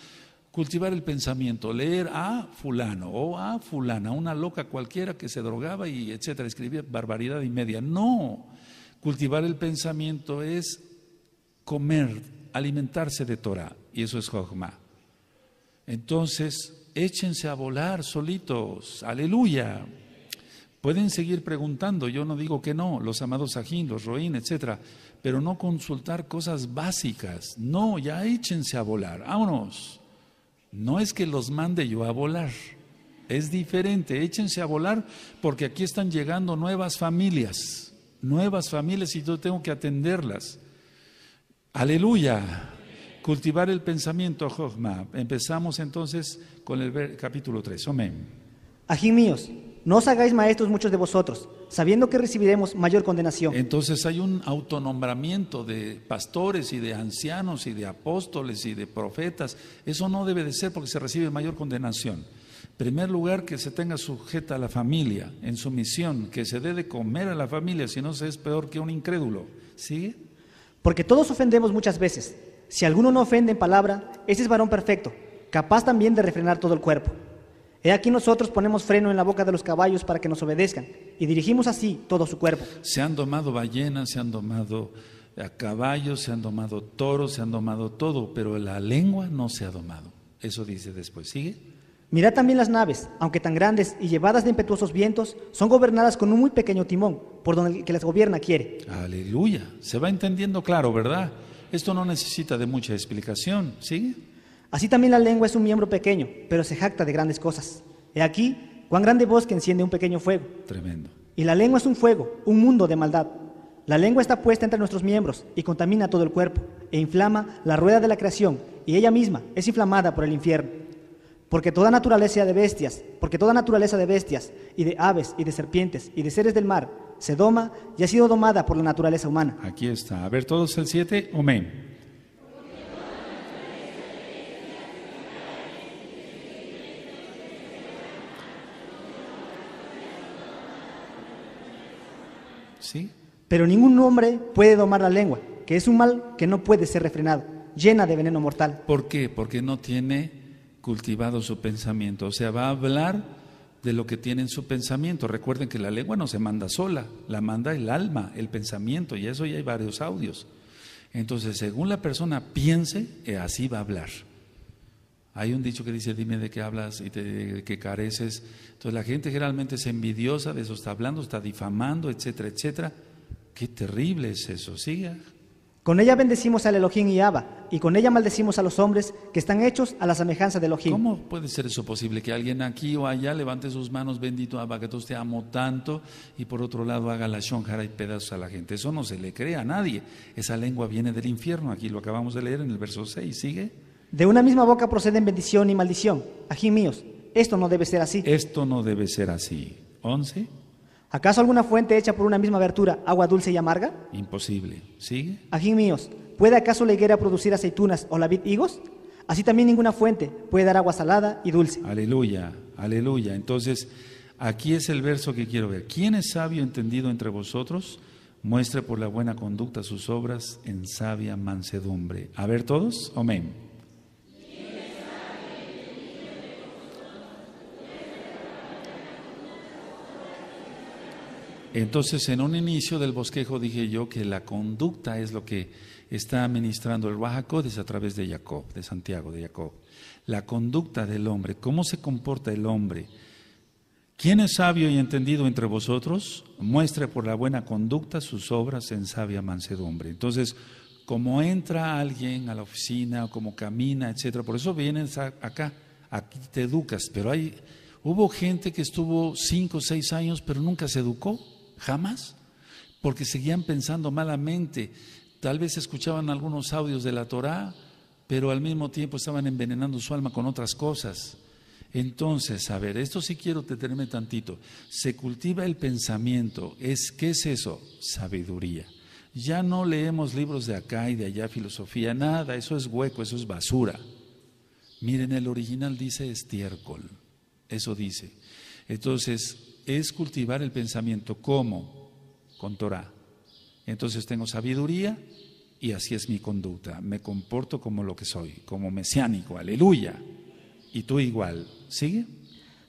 cultivar el pensamiento, leer a fulano o a fulana, una loca cualquiera que se drogaba y etcétera, escribía barbaridad y media. No, cultivar el pensamiento es comer, alimentarse de Torah, y eso es Jochma. Entonces, échense a volar solitos, aleluya. Pueden seguir preguntando, yo no digo que no, los amados ajín, los roín, etcétera, pero no consultar cosas básicas. No, ya échense a volar, vámonos. No es que los mande yo a volar, es diferente, échense a volar porque aquí están llegando nuevas familias y yo tengo que atenderlas. Aleluya. Cultivar el pensamiento, Jochma. Empezamos entonces con el capítulo 3. Amén. Ajín míos, no os hagáis maestros muchos de vosotros, sabiendo que recibiremos mayor condenación. Entonces hay un autonombramiento de pastores y de ancianos y de apóstoles y de profetas. Eso no debe de ser porque se recibe mayor condenación. En primer lugar, que se tenga sujeta a la familia en su misión, que se dé de comer a la familia, si no se es peor que un incrédulo. ¿Sigue? Porque todos ofendemos muchas veces. Si alguno no ofende en palabra, ese es varón perfecto, capaz también de refrenar todo el cuerpo. He aquí nosotros ponemos freno en la boca de los caballos para que nos obedezcan, y dirigimos así todo su cuerpo. Se han domado ballenas, se han domado caballos, se han domado toros, se han domado todo, pero la lengua no se ha domado. Eso dice después. ¿Sigue? Mirad también las naves, aunque tan grandes y llevadas de impetuosos vientos, son gobernadas con un muy pequeño timón, por donde el que las gobierna quiere. Aleluya. Se va entendiendo claro, ¿verdad? Esto no necesita de mucha explicación. ¿Sigue? Así también la lengua es un miembro pequeño, pero se jacta de grandes cosas. He aquí, cuán grande bosque enciende un pequeño fuego. Tremendo. Y la lengua es un fuego, un mundo de maldad. La lengua está puesta entre nuestros miembros y contamina todo el cuerpo, e inflama la rueda de la creación, y ella misma es inflamada por el infierno. Porque toda naturaleza de bestias, y de aves, y de serpientes, y de seres del mar, se doma y ha sido domada por la naturaleza humana. Aquí está. A ver, todos el 7. Amén. ¿Sí? Pero ningún hombre puede domar la lengua, que es un mal que no puede ser refrenado, llena de veneno mortal. ¿Por qué? Porque no tiene cultivado su pensamiento. O sea, va a hablar de lo que tiene en su pensamiento. Recuerden que la lengua no se manda sola, la manda el alma, el pensamiento, y eso ya hay varios audios. Entonces, según la persona piense, así va a hablar. Hay un dicho que dice, dime de qué hablas y de qué careces. Entonces la gente generalmente es envidiosa, de eso está hablando, está difamando, etcétera, etcétera. Qué terrible es eso. Siga. Con ella bendecimos al Elohim y Abba, y con ella maldecimos a los hombres que están hechos a la semejanza de Elohim. ¿Cómo puede ser eso posible? Que alguien aquí o allá levante sus manos, bendito Abba, que te amo tanto, y por otro lado haga la shonjara y pedazos a la gente. Eso no se le cree a nadie. Esa lengua viene del infierno. Aquí lo acabamos de leer en el verso 6. Sigue. De una misma boca proceden bendición y maldición. Ajín míos, esto no debe ser así. Esto no debe ser así. 11. ¿Acaso alguna fuente hecha por una misma abertura, agua dulce y amarga? Imposible. ¿Sigue? Ajín míos, ¿puede acaso la higuera producir aceitunas o la vid higos? Así también ninguna fuente puede dar agua salada y dulce. Aleluya, aleluya. Entonces, aquí es el verso que quiero ver. ¿Quién es sabio entendido entre vosotros? Muestre por la buena conducta sus obras en sabia mansedumbre. A ver todos, amén. Entonces, en un inicio del bosquejo dije yo que la conducta es lo que está administrando el Ruach HaKodesh a través de Jacob, de Santiago, de Jacob. La conducta del hombre, cómo se comporta el hombre. ¿Quién es sabio y entendido entre vosotros? Muestre por la buena conducta sus obras en sabia mansedumbre. Entonces, como entra alguien a la oficina, como camina, etcétera, por eso vienes acá, aquí te educas, pero hubo gente que estuvo 5 o 6 años, pero nunca se educó. Jamás, porque seguían pensando malamente. Tal vez escuchaban algunos audios de la Torá, pero al mismo tiempo estaban envenenando su alma con otras cosas. Entonces, a ver, esto sí quiero detenerme tantito. Se cultiva el pensamiento. ¿Qué es eso? Sabiduría. Ya no leemos libros de acá y de allá, filosofía, nada, eso es hueco, eso es basura. Miren, el original dice estiércol, eso dice. Entonces, es cultivar el pensamiento. ¿Cómo? Con Torah. Entonces tengo sabiduría y así es mi conducta. Me comporto como lo que soy, como mesiánico, aleluya. Y tú igual, ¿sigue?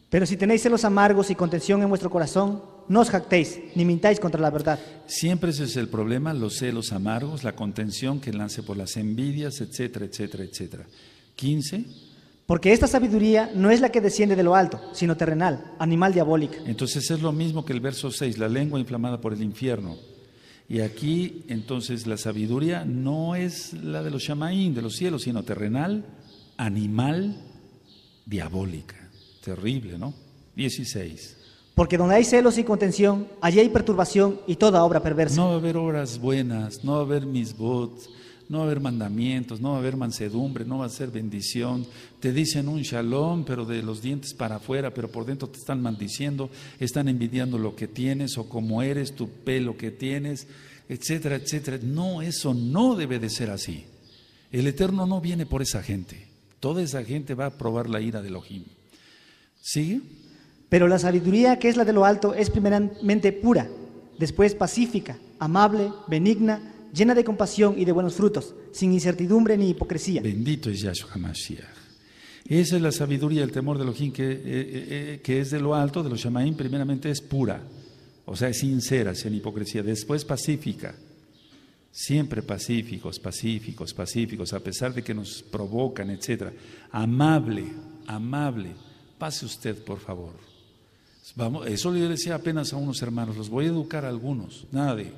Pero si tenéis celos amargos y contención en vuestro corazón, no os jactéis, ni mintáis contra la verdad. Siempre ese es el problema, los celos amargos, la contención que nace por las envidias, etcétera, etcétera, etcétera. 15. Porque esta sabiduría no es la que desciende de lo alto, sino terrenal, animal diabólica. Entonces es lo mismo que el verso 6, la lengua inflamada por el infierno. Y aquí entonces la sabiduría no es la de los shamaín, de los cielos, sino terrenal, animal, diabólica. Terrible, ¿no? 16. Porque donde hay celos y contención, allí hay perturbación y toda obra perversa. No va a haber obras buenas, no va a haber misbot, no va a haber mandamientos, no va a haber mansedumbre, no va a ser bendición. Te dicen un shalom, pero de los dientes para afuera, pero por dentro te están maldiciendo, están envidiando lo que tienes o cómo eres, tu pelo que tienes, etcétera, etcétera. No, eso no debe de ser así. El Eterno no viene por esa gente. Toda esa gente va a probar la ira de Elohim. ¿Sigue? Pero la sabiduría que es la de lo alto es primeramente pura, después pacífica, amable, benigna, llena de compasión y de buenos frutos, sin incertidumbre ni hipocresía. Bendito es Yahshua HaMashiach. Esa es la sabiduría, el temor de Elohim que es de lo alto, de los Shamaim, primeramente es pura, o sea, es sincera, sin hipocresía. Después pacífica, siempre pacíficos, pacíficos, pacíficos, a pesar de que nos provocan, etcétera. Amable, amable. Pase usted, por favor. Vamos, eso yo le decía apenas a unos hermanos, los voy a educar a algunos, nada de...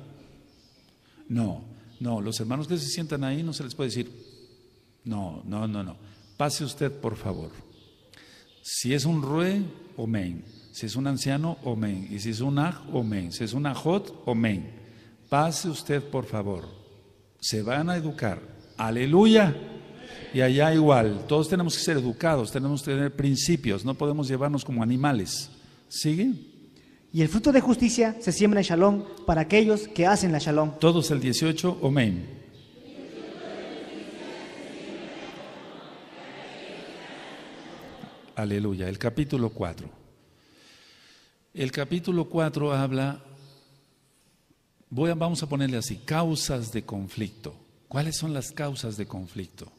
No, los hermanos que se sientan ahí no se les puede decir, no. Pase usted, por favor. Si es un rue, omen. Si es un anciano, omen. Y si es un aj, omen. Si es un ajot, omen. Pase usted, por favor. Se van a educar. Aleluya. Y allá igual, todos tenemos que ser educados, tenemos que tener principios, no podemos llevarnos como animales. ¿Sigue? Y el fruto de justicia se siembra en Shalom para aquellos que hacen la Shalom. Todos el 18, amén. Aleluya. El capítulo 4. El capítulo 4 habla, vamos a ponerle así, causas de conflicto. ¿Cuáles son las causas de conflicto?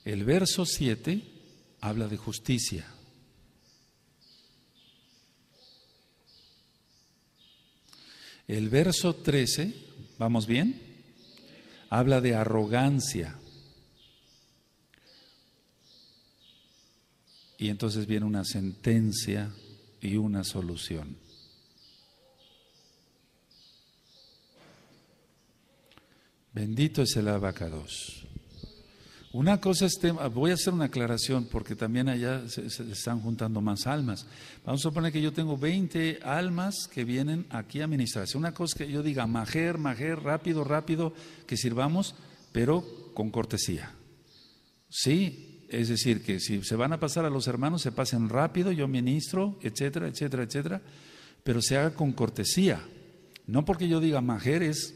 El verso 7 habla de justicia. El verso 13, ¿vamos bien? Habla de arrogancia. Y entonces viene una sentencia y una solución. Bendito es el Abacados. Una cosa es voy a hacer una aclaración porque también allá se están juntando más almas. Vamos a suponer que yo tengo 20 almas que vienen aquí a ministrarse. Una cosa que yo diga, majer, rápido, que sirvamos, pero con cortesía. Sí, es decir, que si se van a pasar a los hermanos, se pasen rápido, yo ministro, etcétera, etcétera, etcétera, pero se haga con cortesía. No porque yo diga majeres,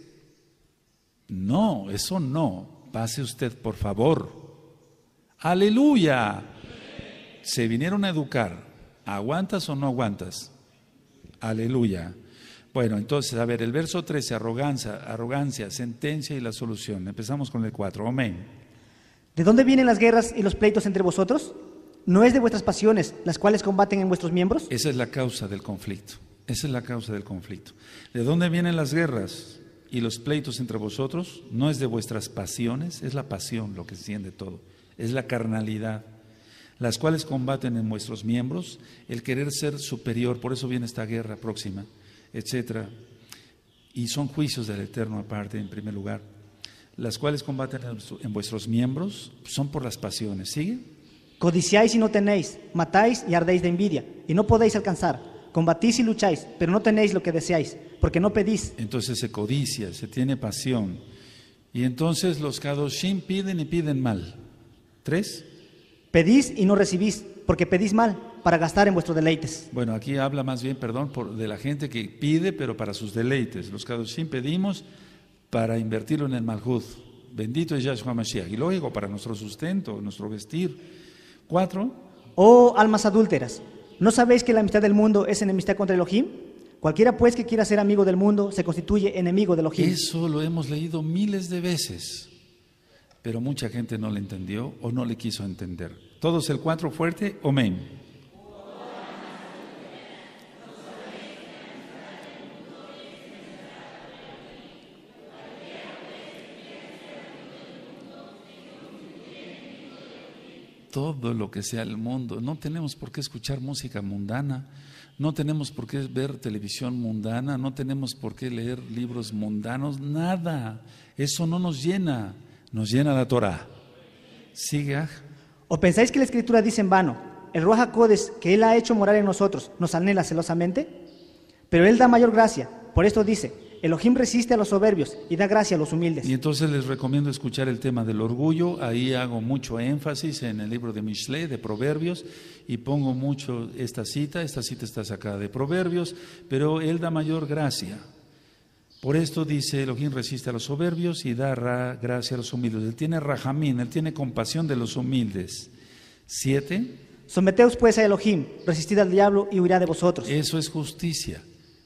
no, eso no. Pase usted, por favor. ¡Aleluya! Se vinieron a educar. ¿Aguantas o no aguantas? ¡Aleluya! Bueno, entonces, a ver, el verso 13, arrogancia, sentencia y la solución. Empezamos con el 4. Amén. ¿De dónde vienen las guerras y los pleitos entre vosotros? ¿No es de vuestras pasiones las cuales combaten en vuestros miembros? Esa es la causa del conflicto. Esa es la causa del conflicto. ¿De dónde vienen las guerras y los pleitos entre vosotros? No es de vuestras pasiones, es la pasión lo que enciende todo, es la carnalidad, las cuales combaten en vuestros miembros, el querer ser superior, por eso viene esta guerra próxima, etcétera. Y son juicios del Eterno aparte, en primer lugar, las cuales combaten en vuestros miembros, son por las pasiones. ¿Sigue? Codiciáis y no tenéis, matáis y ardéis de envidia, y no podéis alcanzar. Combatís y lucháis, pero no tenéis lo que deseáis, porque no pedís. Entonces se codicia, se tiene pasión. Y entonces los Kadoshim piden y piden mal. 3. Pedís y no recibís, porque pedís mal, para gastar en vuestros deleites. Bueno, aquí habla más bien, de la gente que pide, pero para sus deleites. Los Kadoshim pedimos para invertirlo en el Malhut. Bendito es Yahshua Mashiach. Y lógico, para nuestro sustento, nuestro vestir. 4. Oh almas adúlteras, ¿No sabéis que la amistad del mundo es enemistad contra Elohim? Cualquiera pues que quiera ser amigo del mundo se constituye enemigo de Elohim. Eso lo hemos leído miles de veces, pero mucha gente no lo entendió o no le quiso entender. Todos el 4 fuerte, amén. Todo lo que sea el mundo. No tenemos por qué escuchar música mundana, no tenemos por qué ver televisión mundana, no tenemos por qué leer libros mundanos, nada. Eso no nos llena la Torah. Siga. ¿O pensáis que la Escritura dice en vano, el Ruach HaKodesh que Él ha hecho morar en nosotros nos anhela celosamente? Pero Él da mayor gracia, por esto dice, Elohim resiste a los soberbios y da gracia a los humildes. Y entonces les recomiendo escuchar el tema del orgullo. Ahí hago mucho énfasis en el libro de Mishle, de Proverbios, y pongo mucho esta cita está sacada de Proverbios, pero Él da mayor gracia. Por esto dice, Elohim resiste a los soberbios y da gracia a los humildes. Él tiene rahamín, Él tiene compasión de los humildes. 7. Someteos pues a Elohim, resistid al diablo y huirá de vosotros. Eso es justicia.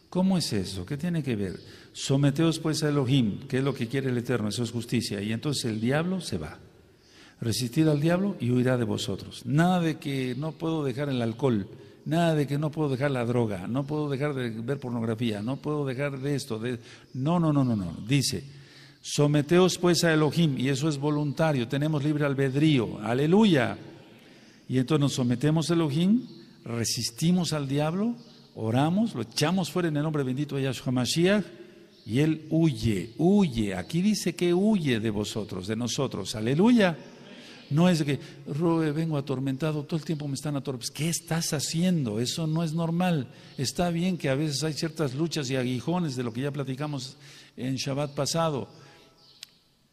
¿Cómo es eso? ¿Qué tiene que ver? Someteos pues a Elohim, que es lo que quiere el Eterno, eso es justicia. Y entonces el diablo se va. Resistid al diablo y huirá de vosotros. Nada de que no puedo dejar el alcohol, nada de que no puedo dejar la droga, no puedo dejar de ver pornografía, no puedo dejar de esto. No. Dice, someteos pues a Elohim, y eso es voluntario, tenemos libre albedrío. Aleluya. Y entonces nos sometemos a Elohim, resistimos al diablo, oramos, lo echamos fuera en el nombre bendito de Yahshua Mashiach y Él huye. Aquí dice que huye de vosotros, de nosotros. Aleluya. No es que, Roe, vengo atormentado, todo el tiempo me están atormentando. ¿Qué estás haciendo? Eso no es normal. Está bien que a veces hay ciertas luchas y aguijones de lo que ya platicamos en Shabbat pasado,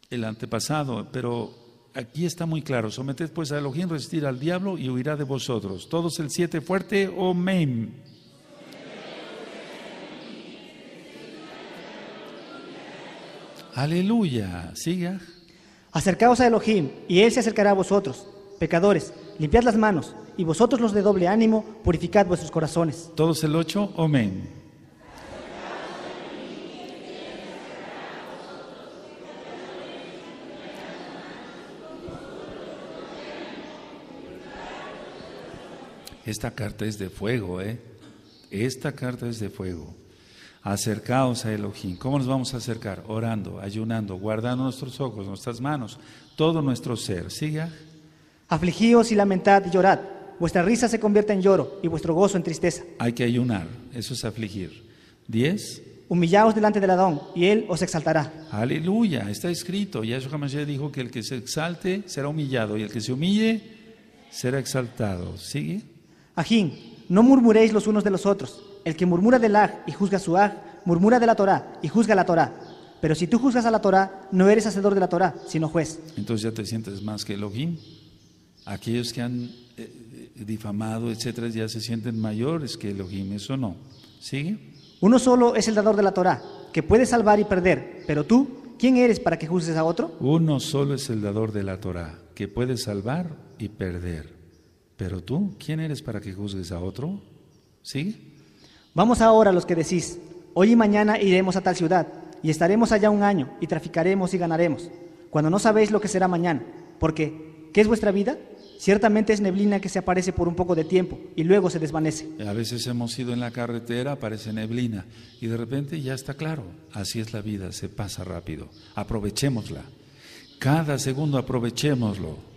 el antepasado, pero aquí está muy claro. Someted pues a Elohim, resistir al diablo y huirá de vosotros. Todos el 7 fuerte, amén. Aleluya, siga. Acercaos a Elohim, y Él se acercará a vosotros. Pecadores, limpiad las manos, y vosotros los de doble ánimo, purificad vuestros corazones. Todos el 8, amén. Esta carta es de fuego, Esta carta es de fuego. Acercaos a Elohim. ¿Cómo nos vamos a acercar? Orando, ayunando, guardando nuestros ojos, nuestras manos, todo nuestro ser. Siga. Afligíos y lamentad y llorad. Vuestra risa se convierta en lloro y vuestro gozo en tristeza. Hay que ayunar, eso es afligir. 10. Humillaos delante del Adón y Él os exaltará. Aleluya, está escrito. Yahshua HaMashiach dijo que el que se exalte será humillado y el que se humille será exaltado. ¿Sigue? Ajín, no murmuréis los unos de los otros. El que murmura del Aj y juzga su Aj, murmura de la Torá y juzga la Torá. Pero si tú juzgas a la Torá, no eres hacedor de la Torá, sino juez. Entonces ya te sientes más que Elohim. Aquellos que han difamado, etcétera, ya se sienten mayores que Elohim. Eso no. ¿Sigue? Uno solo es el dador de la Torá, que puede salvar y perder. Pero tú, ¿quién eres para que juzgues a otro? Uno solo es el dador de la Torá, que puede salvar y perder. Pero tú, ¿quién eres para que juzgues a otro? ¿Sigue? Vamos ahora los que decís, hoy y mañana iremos a tal ciudad, y estaremos allá un año, y traficaremos y ganaremos, cuando no sabéis lo que será mañana, porque, ¿qué es vuestra vida? Ciertamente es neblina que se aparece por un poco de tiempo, y luego se desvanece. A veces hemos ido en la carretera, aparece neblina, y de repente ya está claro. Así es la vida, se pasa rápido. Aprovechémosla. Cada segundo aprovechémoslo.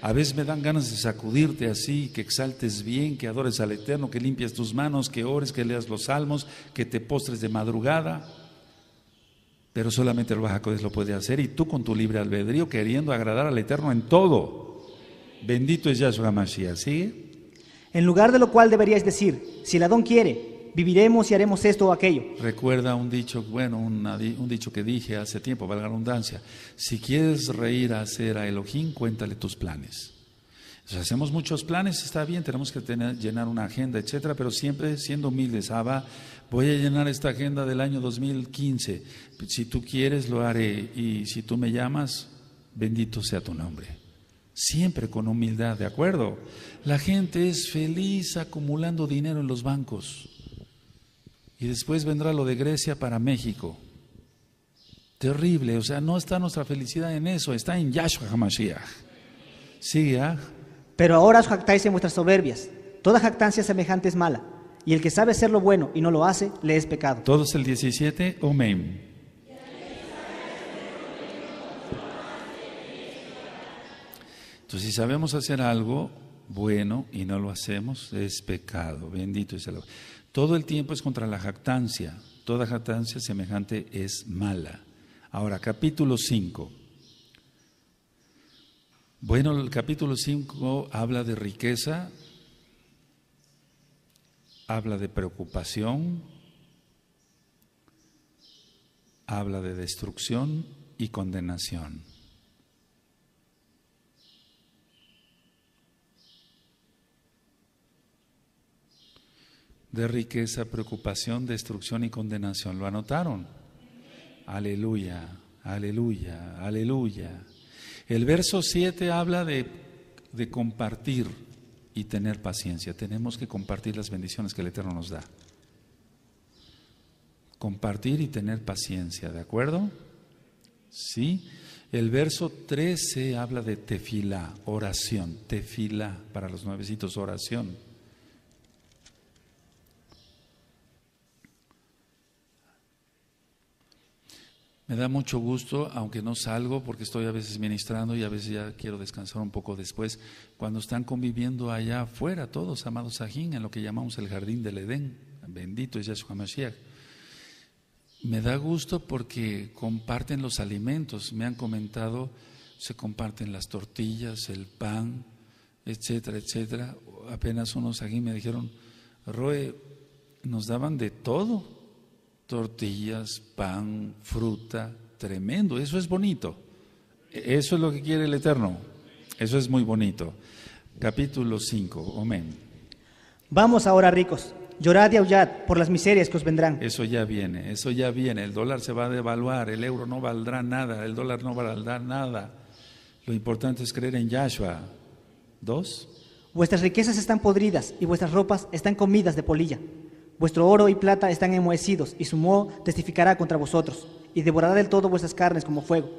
A veces me dan ganas de sacudirte así, que exaltes bien, que adores al Eterno, que limpies tus manos, que ores, que leas los salmos, que te postres de madrugada. Pero solamente el Ruach HaKodesh lo puede hacer, y tú con tu libre albedrío queriendo agradar al Eterno en todo. Bendito es Yahshua Mashiach. ¿Sigue? En lugar de lo cual deberíais decir, si el Adón quiere, viviremos y haremos esto o aquello. Recuerda un dicho, un dicho que dije hace tiempo, valga la redundancia. Si quieres reír a hacer a Elohim, cuéntale tus planes. O sea, hacemos muchos planes, está bien, tenemos que llenar una agenda, etcétera, pero siempre siendo humildes. Voy a llenar esta agenda del año 2015. Si tú quieres, lo haré. Y si tú me llamas, bendito sea tu nombre. siempre con humildad, ¿de acuerdo? La gente es feliz acumulando dinero en los bancos y después vendrá lo de Grecia para México. Terrible, o sea, no está nuestra felicidad en eso, está en Yahshua HaMashiach. Sigue, Pero ahora os jactáis en vuestras soberbias. Toda jactancia semejante es mala, y el que sabe hacer lo bueno y no lo hace, le es pecado. Todos el 17, Omen. Entonces, si sabemos hacer algo bueno y no lo hacemos, es pecado. Bendito es el. Todo el tiempo es contra la jactancia. Toda jactancia semejante es mala. Ahora, capítulo 5. Bueno, el capítulo 5 habla de riqueza, habla de preocupación, habla de destrucción y condenación. De riqueza, preocupación, destrucción y condenación. ¿Lo anotaron? Aleluya, aleluya, aleluya. El verso 7 habla de compartir y tener paciencia. Tenemos que compartir las bendiciones que el Eterno nos da. Compartir y tener paciencia, ¿de acuerdo? Sí. El verso 13 habla de tefilá, oración. Tefilá, para los nuevecitos, oración. Me da mucho gusto, aunque no salgo porque estoy a veces ministrando y a veces ya quiero descansar un poco después, cuando están conviviendo allá afuera todos, amados Sajín, en lo que llamamos el jardín del Edén, bendito es Yahshua HaMashiach. Me da gusto porque comparten los alimentos, me han comentado, se comparten las tortillas, el pan, etcétera, etcétera. Apenas unos Sajín me dijeron, Roe, nos daban de todo. Tortillas, pan, fruta, tremendo, eso es bonito, eso es lo que quiere el Eterno, eso es muy bonito. Capítulo 5, amén. Vamos ahora, ricos, llorad y aullad por las miserias que os vendrán. Eso ya viene, el dólar se va a devaluar, el euro no valdrá nada, el dólar no valdrá nada, lo importante es creer en Yahshua. 2. Vuestras riquezas están podridas y vuestras ropas están comidas de polilla. Vuestro oro y plata están enmohecidos, y su moho testificará contra vosotros, y devorará del todo vuestras carnes como fuego.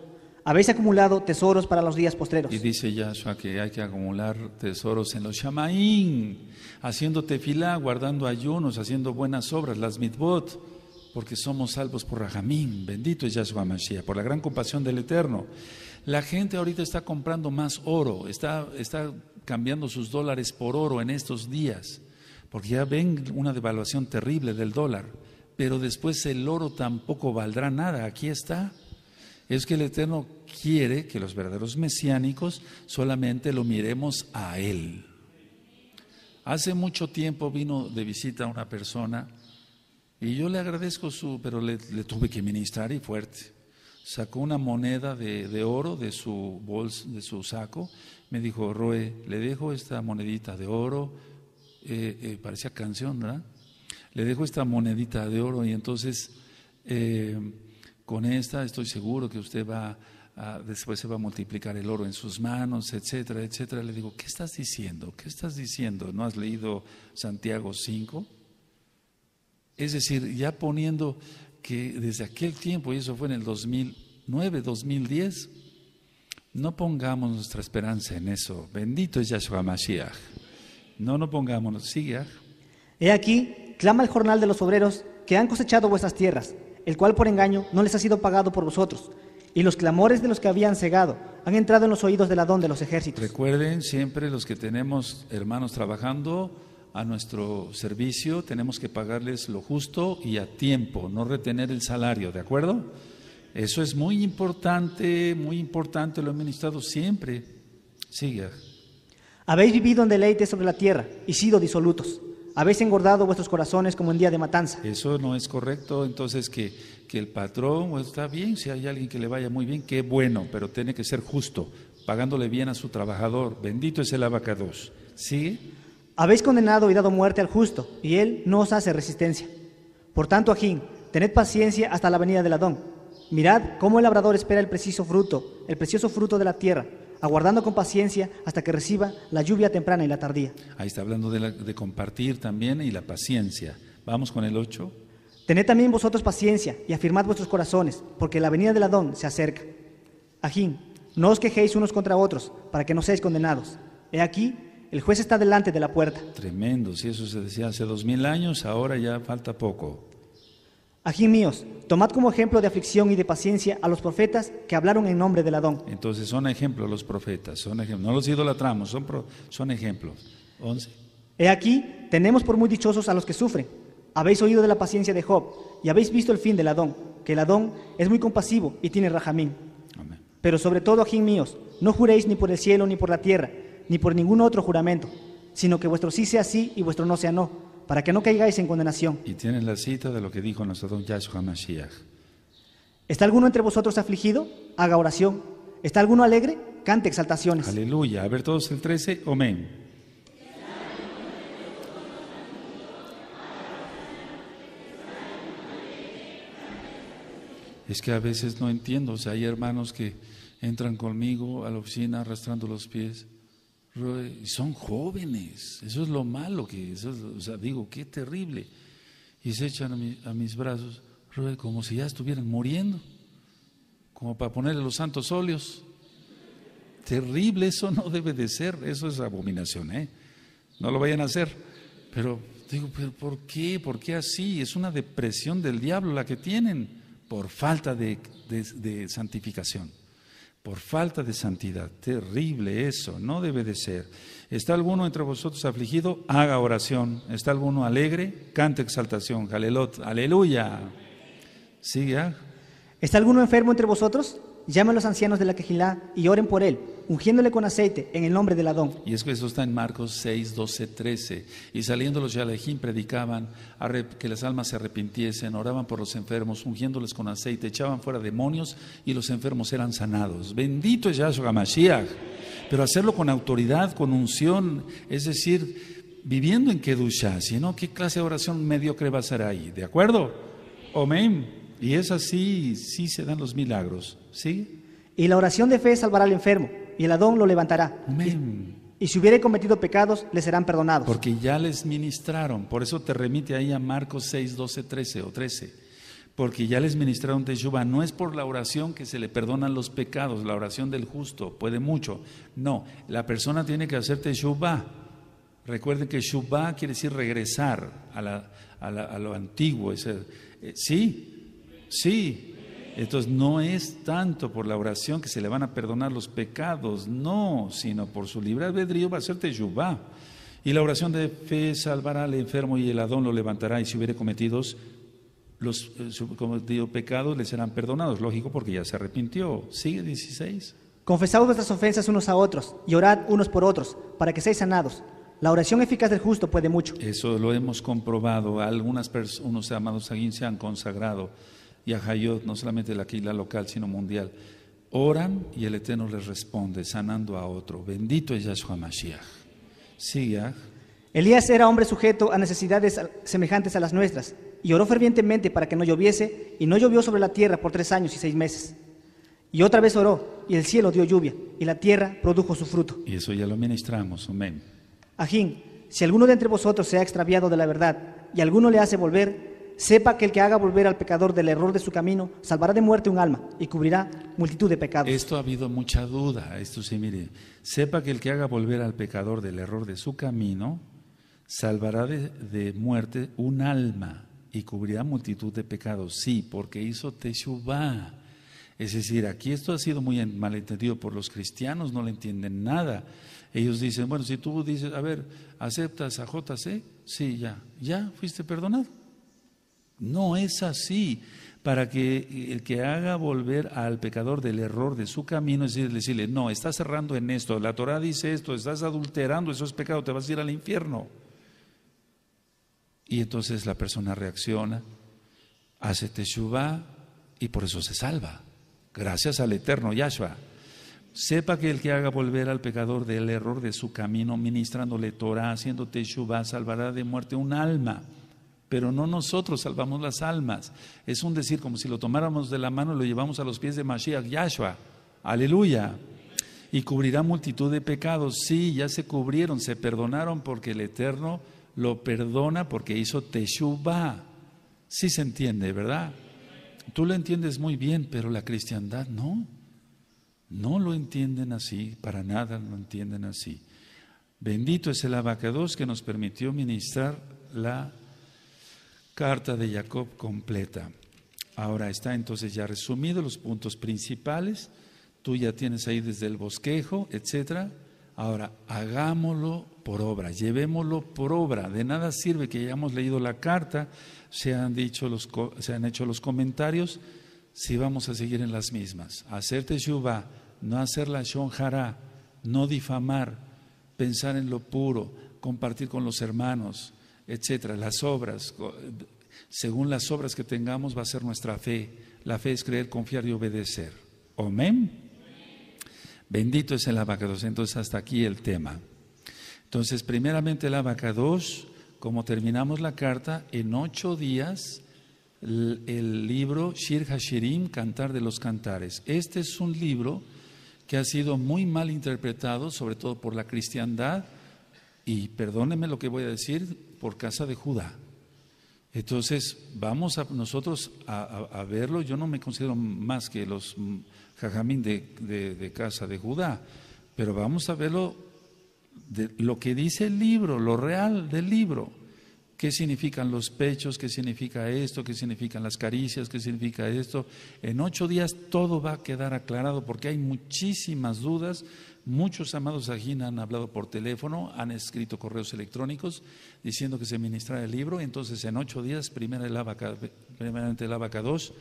Habéis acumulado tesoros para los días postreros. Y dice Yahshua que hay que acumular tesoros en los shamaín, haciendo tefilá, guardando ayunos, haciendo buenas obras, las mitzvot, porque somos salvos por Rajamín. Bendito es Yahshua Mashiach, por la gran compasión del Eterno. La gente ahorita está comprando más oro, está cambiando sus dólares por oro en estos días, porque ya ven una devaluación terrible del dólar, pero después el oro tampoco valdrá nada. Aquí está. Es que el Eterno quiere que los verdaderos mesiánicos solamente lo miremos a Él. Hace mucho tiempo vino de visita una persona y yo le agradezco pero le tuve que ministrar y fuerte. Sacó una moneda de oro de su bolsa, de su saco. Me dijo, Roe, le dejo esta monedita de oro. Parecía canción, ¿verdad? Le dejo esta monedita de oro y entonces con esta estoy seguro que usted después se va a multiplicar el oro en sus manos, etcétera, etcétera. Le digo, ¿qué estás diciendo? ¿Qué estás diciendo? ¿No has leído Santiago 5? Es decir, ya poniendo que desde aquel tiempo, y eso fue en el 2009, 2010, no pongamos nuestra esperanza en eso. Bendito es Yahshua Mashiach. No pongámonos, sigue. He aquí, clama el jornal de los obreros que han cosechado vuestras tierras, el cual por engaño no les ha sido pagado por vosotros, y los clamores de los que habían cegado han entrado en los oídos del Adón de los ejércitos. Recuerden siempre, los que tenemos hermanos trabajando a nuestro servicio, tenemos que pagarles lo justo y a tiempo, no retener el salario, ¿de acuerdo? Eso es muy importante, lo he ministrado siempre. Sigue. Habéis vivido en deleite sobre la tierra y sido disolutos. Habéis engordado vuestros corazones como en día de matanza. Eso no es correcto. Entonces que el patrón, pues, está bien, si hay alguien que le vaya muy bien, qué bueno, pero tiene que ser justo, pagándole bien a su trabajador. Bendito es el abacados. ¿Sigue? Habéis condenado y dado muerte al justo, y él no os hace resistencia. Por tanto, Ajín, tened paciencia hasta la venida del Adón. Mirad cómo el labrador espera el precioso fruto de la tierra, aguardando con paciencia hasta que reciba la lluvia temprana y la tardía. Ahí está hablando de compartir también y la paciencia. Vamos con el 8. Tened también vosotros paciencia y afirmad vuestros corazones, porque la venida del Adón se acerca. Ajín, no os quejéis unos contra otros, para que no seáis condenados. He aquí, el juez está delante de la puerta. Tremendo, si eso se decía hace 2000 años, ahora ya falta poco. Ajín míos, tomad como ejemplo de aflicción y de paciencia a los profetas que hablaron en nombre del Adón. Entonces son ejemplos los profetas, son ejemplos. No los idolatramos, son ejemplos. 11. He aquí, tenemos por muy dichosos a los que sufren. Habéis oído de la paciencia de Job y habéis visto el fin del Adón, que el Adón es muy compasivo y tiene rajamín. Amén. Pero sobre todo, ajín míos, no juréis ni por el cielo ni por la tierra, ni por ningún otro juramento, sino que vuestro sí sea sí y vuestro no sea no, para que no caigáis en condenación. Y tienen la cita de lo que dijo nuestro don Yahshua Mashiach. ¿Está alguno entre vosotros afligido? Haga oración. ¿Está alguno alegre? Cante exaltaciones. Aleluya. A ver todos el 13. Amén. Es que a veces no entiendo, o sea, hay hermanos que entran conmigo a la oficina arrastrando los pies, y son jóvenes, eso es lo malo, o sea, digo, qué terrible, y se echan a mis brazos, como si ya estuvieran muriendo, como para ponerle los santos óleos. Terrible, eso no debe de ser, eso es abominación, no lo vayan a hacer, pero digo, ¿pero por qué? ¿Por qué así? Es una depresión del diablo la que tienen. Por falta de santificación, por falta de santidad. Terrible eso, no debe de ser. ¿Está alguno entre vosotros afligido? Haga oración. ¿Está alguno alegre? Cante exaltación. Jalelot, aleluya. Sigue. ¿Está alguno enfermo entre vosotros? Llamen a los ancianos de la Quejilá y oren por él, ungiéndole con aceite en el nombre del Adón. Y es que eso está en Marcos 6, 12, 13. Y saliendo los Yalejín predicaban que las almas se arrepintiesen, oraban por los enfermos, ungiéndoles con aceite, echaban fuera demonios y los enfermos eran sanados. Bendito es Yahshua Mashiach. Pero hacerlo con autoridad, con unción, es decir, viviendo en Kedushá, si no, ¿qué clase de oración mediocre va a ser ahí? ¿De acuerdo? Amén. Y es así, sí se dan los milagros. ¿Sí? Y la oración de fe salvará al enfermo, y el Adón lo levantará. Amén. Y si hubiere cometido pecados, le serán perdonados. Porque ya les ministraron, por eso te remite ahí a Marcos 6, 12, 13 o 13. Porque ya les ministraron Teshuvah. No es por la oración que se le perdonan los pecados, la oración del justo puede mucho. No, la persona tiene que hacer Teshuvah. Recuerden que Shuvah quiere decir regresar a lo antiguo. Sí. Entonces no es tanto por la oración que se le van a perdonar los pecados, no, sino por su libre albedrío va a ser Teshuvah. Y la oración de fe salvará al enfermo y el Adón lo levantará, y si hubiere cometidos los pecados le serán perdonados. Lógico, porque ya se arrepintió. Sigue 16. Confesaos vuestras ofensas unos a otros y orad unos por otros, para que seáis sanados. La oración eficaz del justo puede mucho. Eso lo hemos comprobado. Unos amados aquí se han consagrado, y a Hayot, no solamente la Keilah local, sino mundial. Oran y el Eterno les responde, sanando a otro. Bendito es Yahshua Mashiach. Sigue. Elías era hombre sujeto a necesidades semejantes a las nuestras, y oró fervientemente para que no lloviese, y no llovió sobre la tierra por 3 años y 6 meses. Y otra vez oró, y el cielo dio lluvia, y la tierra produjo su fruto. Y eso ya lo ministramos, amén. Ajín, si alguno de entre vosotros se ha extraviado de la verdad, y alguno le hace volver, sepa que el que haga volver al pecador del error de su camino, salvará de muerte un alma, y cubrirá multitud de pecados. Esto ha habido mucha duda, esto sí, mire. Sepa que el que haga volver al pecador del error de su camino, salvará de muerte un alma, y cubrirá multitud de pecados. Sí, porque hizo Teshuvah. Es decir, aquí esto ha sido muy malentendido por los cristianos, no le entienden nada. Ellos dicen, bueno, si tú dices, a ver, ¿aceptas a JC? Sí, ya fuiste perdonado. No es así. Para que el que haga volver al pecador del error de su camino, es decirle, no, estás errando en esto, la Torah dice esto, estás adulterando, eso es pecado, te vas a ir al infierno. Y entonces la persona reacciona, hace Teshuvah y por eso se salva. Gracias al eterno Yahshua. Sepa que el que haga volver al pecador del error de su camino, ministrándole Torah, haciendo Teshuvah, salvará de muerte un alma. Pero no nosotros salvamos las almas. Es un decir, como si lo tomáramos de la mano y lo llevamos a los pies de Mashiach Yahshua. Aleluya. y cubrirá multitud de pecados. Sí, ya se cubrieron, se perdonaron porque el Eterno lo perdona porque hizo teshuvá. Sí se entiende, ¿verdad? Tú lo entiendes muy bien, pero la cristiandad no. No lo entienden así, para nada lo entienden así. Bendito es el Abacados que nos permitió ministrar la carta de Jacob completa. Ahora está entonces ya resumido los puntos principales. Tú ya tienes ahí desde el bosquejo, etcétera. Ahora, hagámoslo por obra, llevémoslo por obra. De nada sirve que hayamos leído la carta, se han hecho los comentarios, si vamos a seguir en las mismas. Hacer teshuvá, no hacer la shon hará, no difamar, pensar en lo puro, compartir con los hermanos, etcétera. Las obras, según las obras que tengamos va a ser nuestra fe. La fe es creer, confiar y obedecer. Amén. Bendito es el Abacados. Entonces hasta aquí el tema. Entonces primeramente el Abacados, como terminamos la carta, en 8 días el libro Shir Hashirim, Cantar de los Cantares. Este es un libro que ha sido muy mal interpretado, sobre todo por la cristiandad, y perdónenme lo que voy a decir, por casa de Judá. Entonces vamos nosotros a verlo. Yo no me considero más que los jajamín de casa de Judá, pero vamos a verlo de lo que dice el libro, lo real del libro. ¿Qué significan los pechos? ¿Qué significa esto? ¿Qué significan las caricias? ¿Qué significa esto? En 8 días todo va a quedar aclarado porque hay muchísimas dudas. Muchos amados ajín han hablado por teléfono, han escrito correos electrónicos diciendo que se ministrará el libro. Entonces en 8 días, primeramente el Abacados,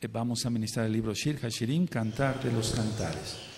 vamos a ministrar el libro Shir Hashirim, Cantar de los Cantares.